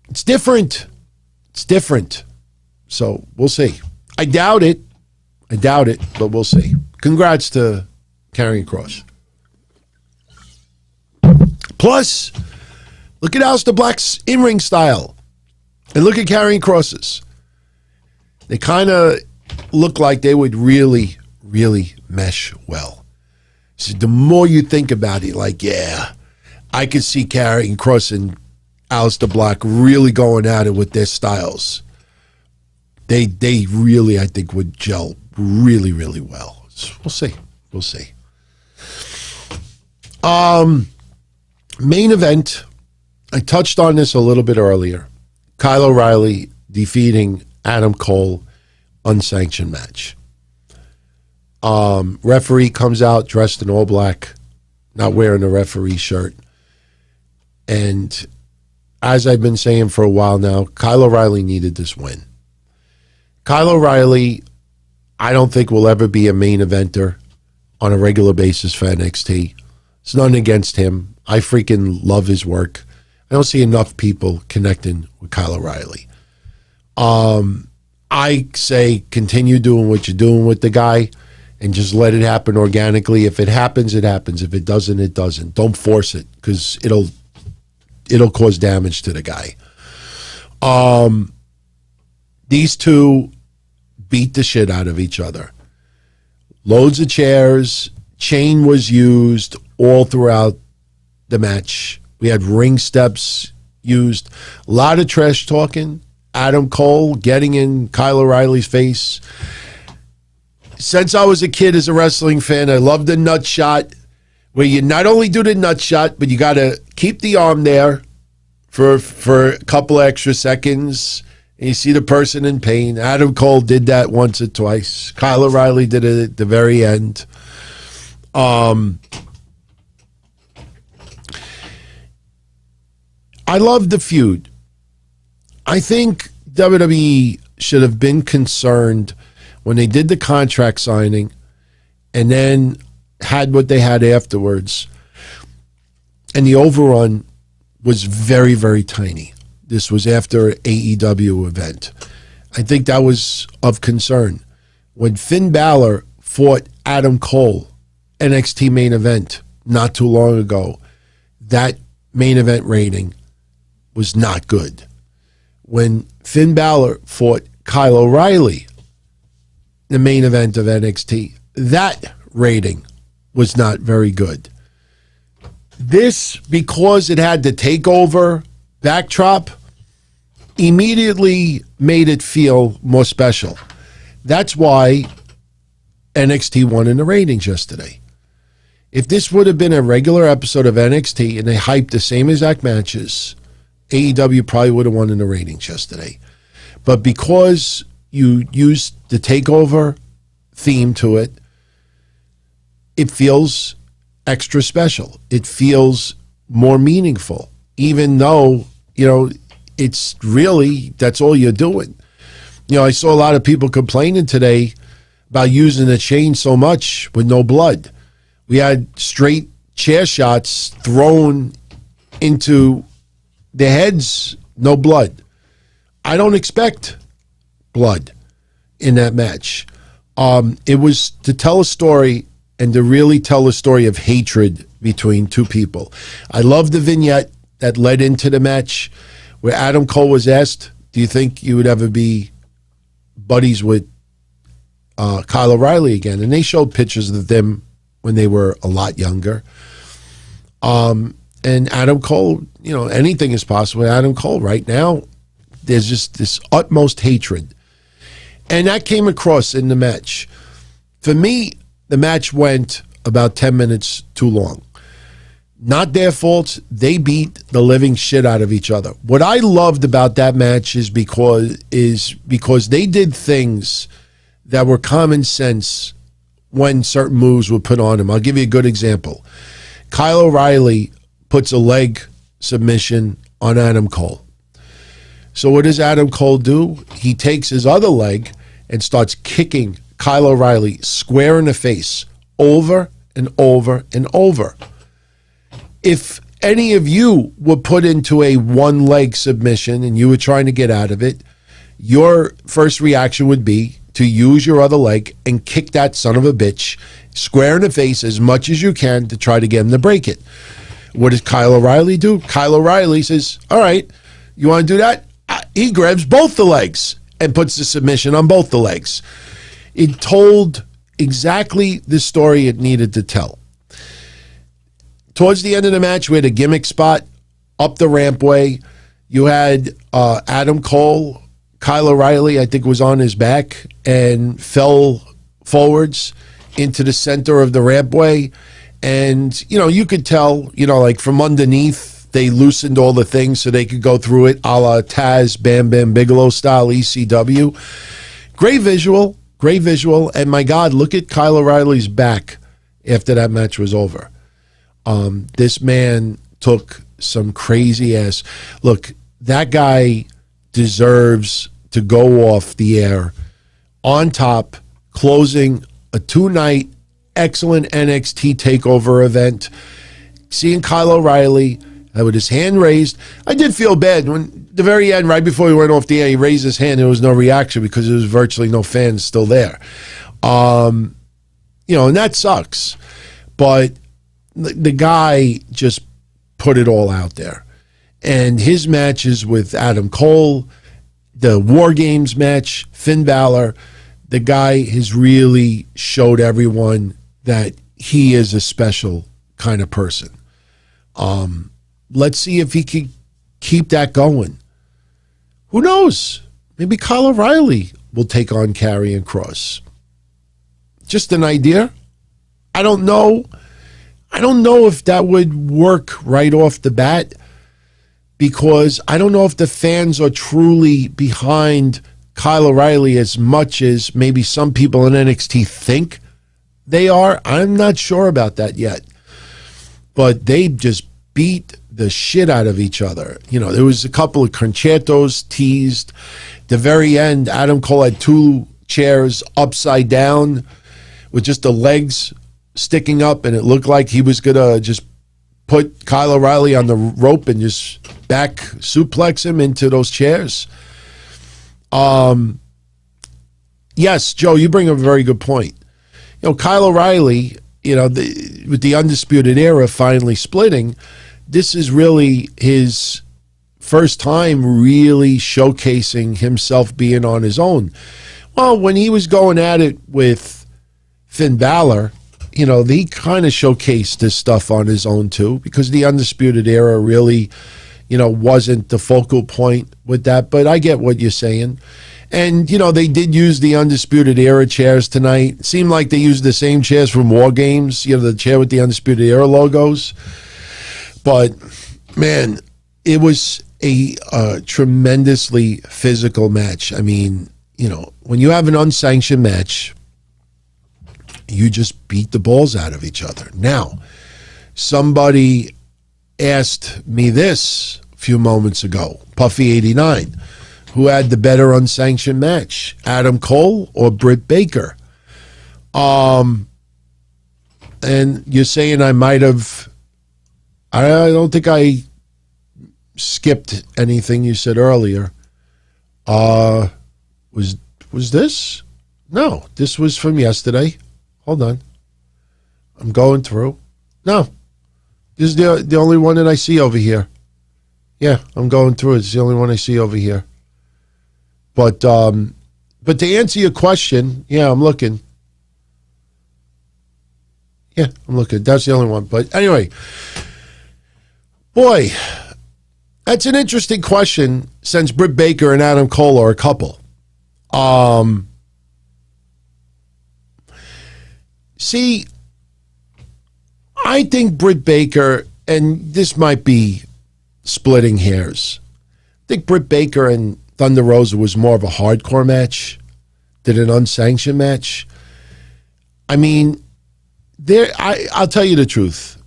it's different. It's different. So we'll see. I doubt it, but we'll see. Congrats to Karrion Kross. Plus, look at Aleister Black's in-ring style. And look at Karrion Kross's. They kind of look like they would really, really mesh well. So the more you think about it, I could see Karrion Kross and Aleister Black really going at it with their styles. They really, I think, would gel really, really well. So we'll see. We'll see. Main event. I touched on this a little bit earlier. Kyle O'Reilly defeating Adam Cole, unsanctioned match. Referee comes out dressed in all black, not wearing a referee shirt. And as I've been saying for a while now, Kyle O'Reilly needed this win. Kyle O'Reilly, I don't think will ever be a main eventer on a regular basis for NXT. It's nothing against him. I freaking love his work. I don't see enough people connecting with Kyle O'Reilly. I say continue doing what you're doing with the guy. and just let it happen organically. If it happens, it happens. If it doesn't, it doesn't. Don't force it, because it'll cause damage to the guy. These two beat the shit out of each other. Loads of chairs. Chain was used all throughout the match. We had ring steps used. A lot of trash talking. Adam Cole getting in Kyle O'Reilly's face. Since I was a kid as a wrestling fan, I love the nut shot, where you not only do the nut shot, but you got to keep the arm there for a couple extra seconds, and you see the person in pain. Adam Cole did that once or twice. Kyle O'Reilly did it at the very end. I love the feud. I think WWE should have been concerned when they did the contract signing and then had what they had afterwards. And the overrun was very, very tiny. This was after an AEW event. I think that was of concern. When Finn Balor fought Adam Cole, NXT main event, not too long ago, that main event rating was not good. When Finn Balor fought Kyle O'Reilly, the main event of NXT, that rating was not very good. This, because it had the takeover backdrop, immediately made it feel more special. That's why NXT won in the ratings yesterday. If this would have been a regular episode of NXT and they hyped the same exact matches, AEW probably would have won in the ratings yesterday. But because you used the takeover theme to it, it feels extra special. It feels more meaningful, even though, it's really, that's all you're doing. I saw a lot of people complaining today about using the chain so much with no blood. We had straight chair shots thrown into the heads, no blood. I don't expect blood in that match. It was to tell a story and to really tell a story of hatred between two people. I love the vignette that led into the match where Adam Cole was asked, do you think you would ever be buddies with Kyle O'Reilly again? And they showed pictures of them when they were a lot younger. And Adam Cole, anything is possible with Adam Cole. Right now, there's just this utmost hatred. And that came across in the match. For me, the match went about 10 minutes too long. Not their fault. They beat the living shit out of each other. What I loved about that match is because they did things that were common sense when certain moves were put on him. I'll give you a good example. Kyle O'Reilly puts a leg submission on Adam Cole. So what does Adam Cole do? He takes his other leg and starts kicking Kyle O'Reilly square in the face over and over and over. If any of you were put into a one-leg submission and you were trying to get out of it, your first reaction would be to use your other leg and kick that son of a bitch square in the face as much as you can to try to get him to break it. What does Kyle O'Reilly do? Kyle O'Reilly says, all right, you want to do that? He grabs both the legs and puts the submission on both the legs. It told exactly the story it needed to tell. Towards the end of the match, we had a gimmick spot up the rampway. You had Adam Cole, Kyle O'Reilly, I think was on his back and fell forwards into the center of the rampway. And, you could tell, like from underneath, they loosened all the things so they could go through it, a la Taz, Bam Bam Bigelow style ECW. Great visual. And my God, look at Kyle O'Reilly's back after that match was over. This man took some crazy ass. Look, that guy deserves to go off the air on top, closing a 2-night excellent NXT Takeover event. Seeing Kyle O'Reilly with his hand raised, I did feel bad when the very end, right before he went off the air, he raised his hand. There was no reaction because there was virtually no fans still there. and that sucks. But the guy just put it all out there. And his matches with Adam Cole, the War Games match, Finn Balor, the guy has really showed everyone that he is a special kind of person. Let's see if he can keep that going. Who knows? Maybe Kyle O'Reilly will take on Karrion Kross. Just an idea. I don't know. I don't know if that would work right off the bat, because I don't know if the fans are truly behind Kyle O'Reilly as much as maybe some people in NXT think they are. I'm not sure about that yet. But they just beat the shit out of each other. There was a couple of concertos teased. The very end, Adam Cole had 2 chairs upside down with just the legs sticking up, and it looked like he was going to just put Kyle O'Reilly on the rope and just back suplex him into those chairs. Yes, Joe, you bring up a very good point. Kyle O'Reilly, with the Undisputed Era finally splitting, this is really his first time really showcasing himself being on his own. Well, when he was going at it with Finn Balor, he kind of showcased this stuff on his own too, because the Undisputed Era really, wasn't the focal point with that. But I get what you're saying. And, they did use the Undisputed Era chairs tonight. It seemed like they used the same chairs from War Games, the chair with the Undisputed Era logos. But, man, it was a tremendously physical match. I mean, when you have an unsanctioned match, you just beat the balls out of each other. Now, somebody asked me this a few moments ago, Puffy89, who had the better unsanctioned match, Adam Cole or Britt Baker? And you're saying I might have, I don't think I skipped anything you said earlier. Was this? No, this was from yesterday. Hold on. I'm going through. No, this is the only one that I see over here. Yeah, I'm going through it. It's the only one I see over here. But to answer your question, yeah, I'm looking. Yeah, I'm looking. That's the only one. But anyway, boy, that's an interesting question, since Britt Baker and Adam Cole are a couple. See, I think Britt Baker, and this might be splitting hairs, I think Britt Baker and Thunder Rosa was more of a hardcore match than an unsanctioned match. I mean, I'll tell you the truth.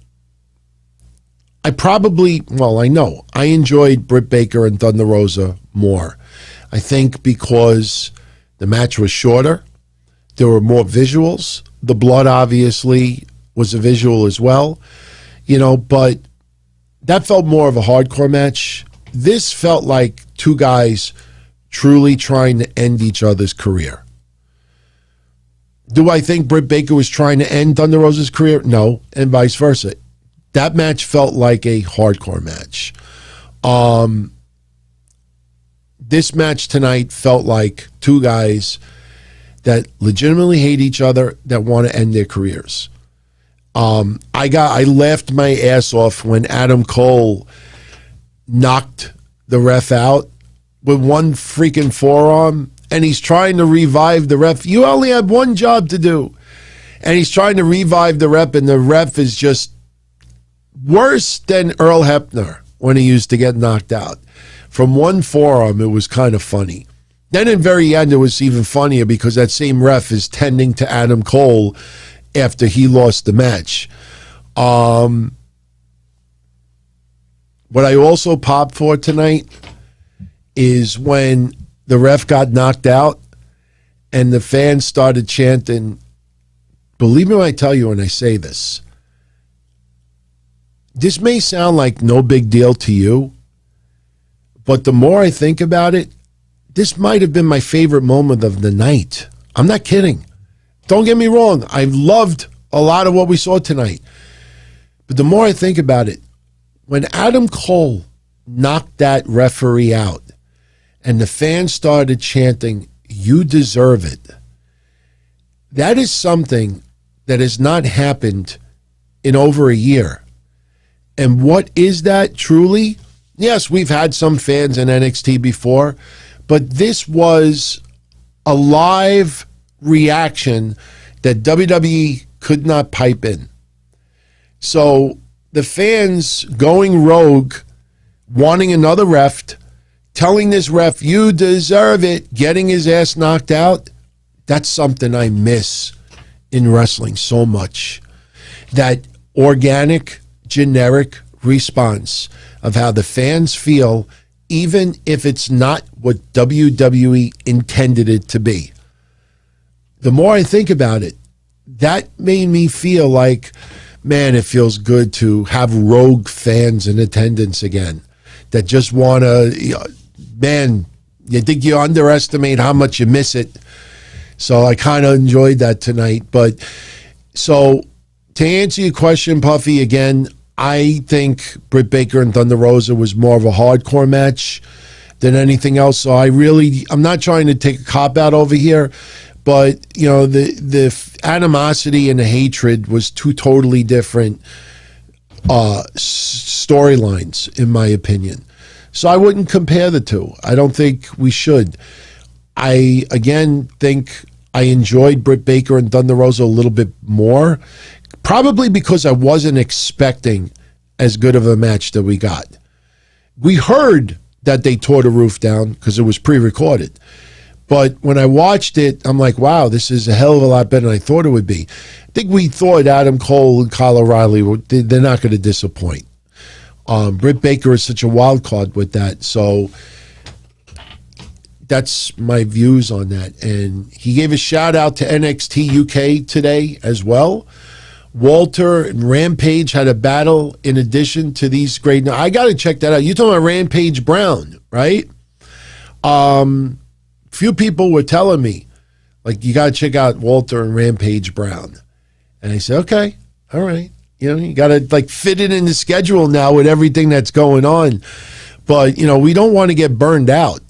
I know I enjoyed Britt Baker and Thunder Rosa more. I think because the match was shorter, there were more visuals. The blood obviously was a visual as well, but that felt more of a hardcore match. This felt like two guys truly trying to end each other's career. Do I think Britt Baker was trying to end Thunder Rosa's career? No, and vice versa. That match felt like a hardcore match. This match tonight felt like two guys that legitimately hate each other, that want to end their careers. I laughed my ass off when Adam Cole knocked the ref out with one freaking forearm, and he's trying to revive the ref. You only had one job to do. And he's trying to revive the ref, and the ref is just worse than Earl Hebner when he used to get knocked out. From one forearm, it was kind of funny. Then in very end, it was even funnier because that same ref is tending to Adam Cole after he lost the match. What I also popped for tonight is when the ref got knocked out and the fans started chanting, believe me when I tell you when I say this, this may sound like no big deal to you, but the more I think about it, this might have been my favorite moment of the night. I'm not kidding. don't get me wrong. I loved a lot of what we saw tonight. But the more I think about it, when Adam Cole knocked that referee out and the fans started chanting, "You deserve it," that is something that has not happened in over a year. And what is that truly? Yes, we've had some fans in NXT before, but this was a live reaction that WWE could not pipe in. So the fans going rogue, wanting another ref, telling this ref, "You deserve it," getting his ass knocked out, that's something I miss in wrestling so much. That organic, generic response of how the fans feel, even if it's not what WWE intended it to be. The more I think about it, that made me feel like, man, it feels good to have rogue fans in attendance again that just want to, man, you think you underestimate how much you miss it. So I kind of enjoyed that tonight. But so to answer your question, Puffy, again, I think Britt Baker and Thunder Rosa was more of a hardcore match than anything else. So I'm not trying to take a cop out over here, but the animosity and the hatred was two totally different storylines, in my opinion. So I wouldn't compare the two. I don't think we should. I, again, think I enjoyed Britt Baker and Thunder Rosa a little bit more, probably because I wasn't expecting as good of a match that we got. We heard that they tore the roof down because it was pre-recorded. But when I watched it, I'm like, wow, this is a hell of a lot better than I thought it would be. I think we thought Adam Cole and Kyle O'Reilly, they're not going to disappoint. Britt Baker is such a wild card with that. So that's my views on that. And he gave a shout out to NXT UK today as well. Walter and Rampage had a battle in addition to these great. Now, I got to check that out. You're talking about Rampage Brown, right? Few people were telling me, like, you got to check out Walter and Rampage Brown. And I said, okay, all right. You got to, like, fit it in the schedule now with everything that's going on. But, we don't want to get burned out,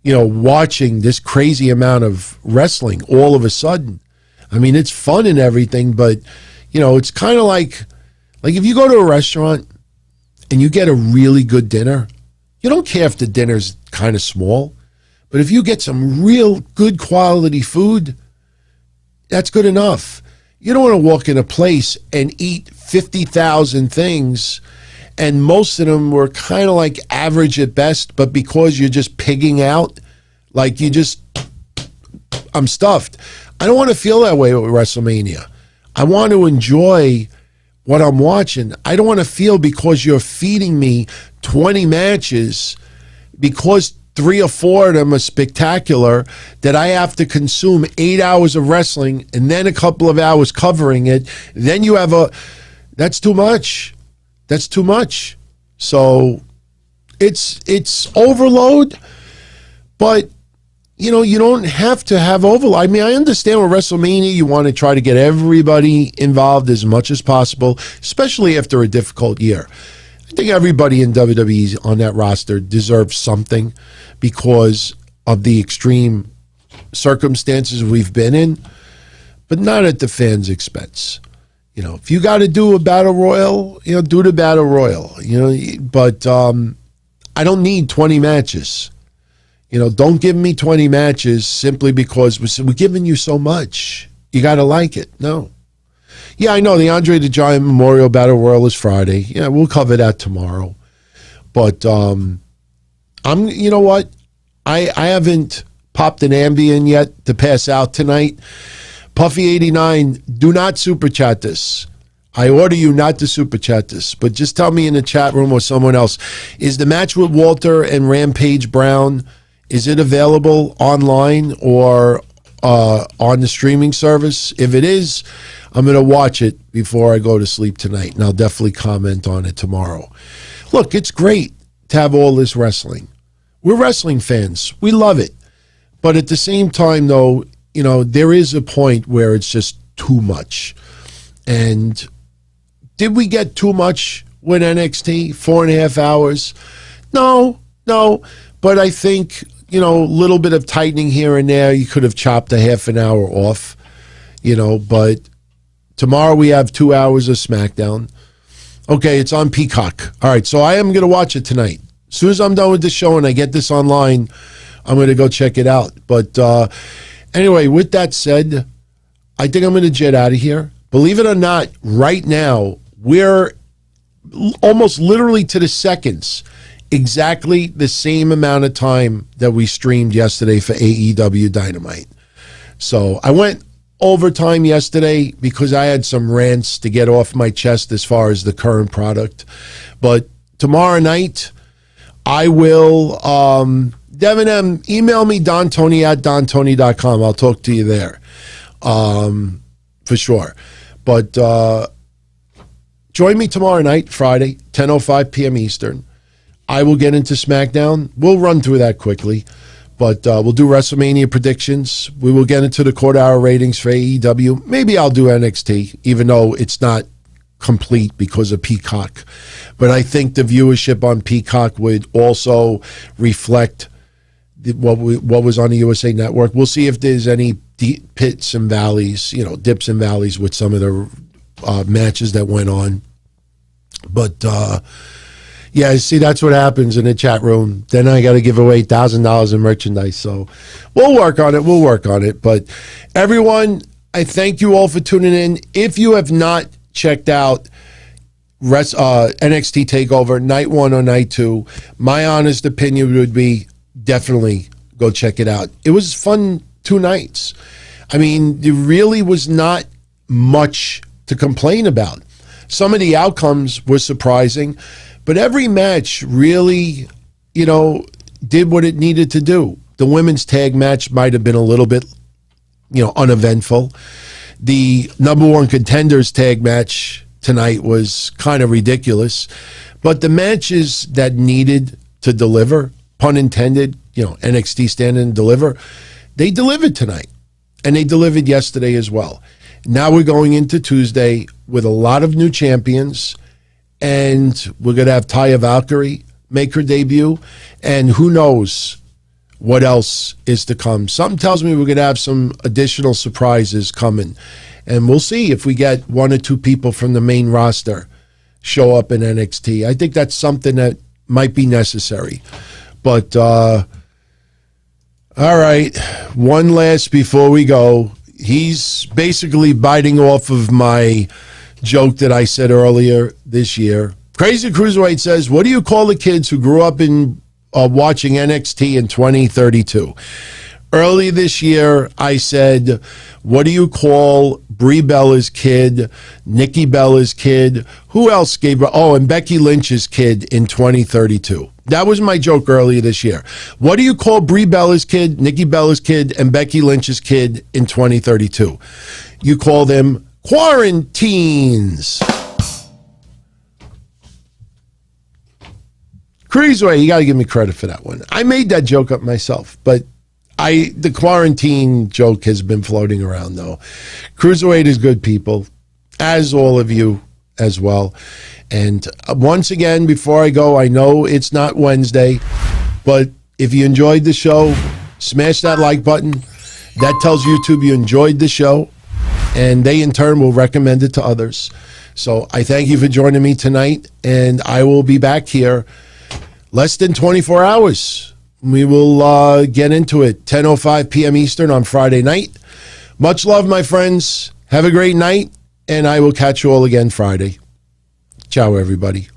watching this crazy amount of wrestling all of a sudden. I mean, it's fun and everything, but, it's kind of like if you go to a restaurant and you get a really good dinner, you don't care if the dinner's kind of small. But if you get some real good quality food, that's good enough. You don't want to walk in a place and eat 50,000 things, and most of them were kind of like average at best, but because you're just pigging out, like I'm stuffed. I don't want to feel that way with WrestleMania. I want to enjoy what I'm watching. I don't want to feel because you're feeding me 20 matches, because 3 or 4 of them are spectacular, that I have to consume 8 hours of wrestling and then a couple of hours covering it. Then you have that's too much. That's too much. So it's overload, but you don't have to have overload. I mean, I understand with WrestleMania, you want to try to get everybody involved as much as possible, especially after a difficult year. I think everybody in WWE on that roster deserves something because of the extreme circumstances we've been in, but not at the fans' expense. If you got to do a battle royal, do the battle royal. But I don't need 20 matches. Don't give me 20 matches simply because we're giving you so much. You got to like it. No. Yeah, I know the Andre the Giant Memorial Battle Royal is Friday. Yeah, we'll cover that tomorrow. But you know what? I haven't popped an Ambien yet to pass out tonight. Puffy89, do not super chat this. I order you not to super chat this, but just tell me in the chat room or someone else, is the match with Walter and Rampage Brown, is it available online or on the streaming service? If it is, I'm going to watch it before I go to sleep tonight, and I'll definitely comment on it tomorrow. Look, it's great to have all this wrestling. We're wrestling fans. We love it. But at the same time, though, there is a point where it's just too much. And did we get too much with NXT? 4.5 hours? No. But I think, a little bit of tightening here and there. You could have chopped a half an hour off, but tomorrow we have 2 hours of SmackDown. Okay, it's on Peacock. All right, so I am going to watch it tonight. As soon as I'm done with the show and I get this online, I'm going to go check it out. But anyway, with that said, I think I'm going to jet out of here. Believe it or not, right now, we're almost literally to the seconds, exactly the same amount of time that we streamed yesterday for AEW Dynamite. So I went overtime yesterday because I had some rants to get off my chest as far as the current product. But tomorrow night, I will, Devin M., email me, dontony@dontony.com. I'll talk to you there, for sure. But join me tomorrow night, Friday, 10:05 p.m. Eastern. I will get into SmackDown. We'll run through that quickly. But we'll do WrestleMania predictions. We will get into the quarter-hour ratings for AEW. Maybe I'll do NXT, even though it's not complete because of Peacock. But I think the viewership on Peacock would also reflect what was on the USA Network. We'll see if there's any dips and valleys with some of the matches that went on. But yeah, see, that's what happens in the chat room. Then I got to give away $1,000 in merchandise. So we'll work on it. But everyone, I thank you all for tuning in. If you have not checked out NXT TakeOver, night 1 or night 2, my honest opinion would be definitely go check it out. It was fun 2 nights. I mean, there really was not much to complain about. Some of the outcomes were surprising. But every match really, did what it needed to do. The women's tag match might have been a little bit, uneventful. The number 1 contenders tag match tonight was kind of ridiculous. But the matches that needed to deliver, pun intended, NXT stand and deliver, they delivered tonight. And they delivered yesterday as well. Now we're going into Tuesday with a lot of new champions. And we're going to have Taya Valkyrie make her debut. And who knows what else is to come. Something tells me we're going to have some additional surprises coming. And we'll see if we get 1 or 2 people from the main roster show up in NXT. I think that's something that might be necessary. But, all right, one last before we go. He's basically biting off of my joke that I said earlier this year. Crazy Cruiserweight says, what do you call the kids who grew up in watching NXT in 2032? Early this year, I said, what do you call Brie Bella's kid, Nikki Bella's kid, who else gave her? Oh, and Becky Lynch's kid in 2032. That was my joke earlier this year. What do you call Brie Bella's kid, Nikki Bella's kid, and Becky Lynch's kid in 2032? You call them quarantines. Cruiserweight, you got to give me credit for that one. I made that joke up myself, but the quarantine joke has been floating around, though. Cruiserweight is good people, as all of you as well. And once again, before I go, I know it's not Wednesday, but if you enjoyed the show, smash that like button. That tells YouTube you enjoyed the show, and they in turn will recommend it to others. So I thank you for joining me tonight, and I will be back here less than 24 hours. We will get into it, 10:05 p.m. Eastern on Friday night. Much love, my friends. Have a great night, and I will catch you all again Friday. Ciao, everybody.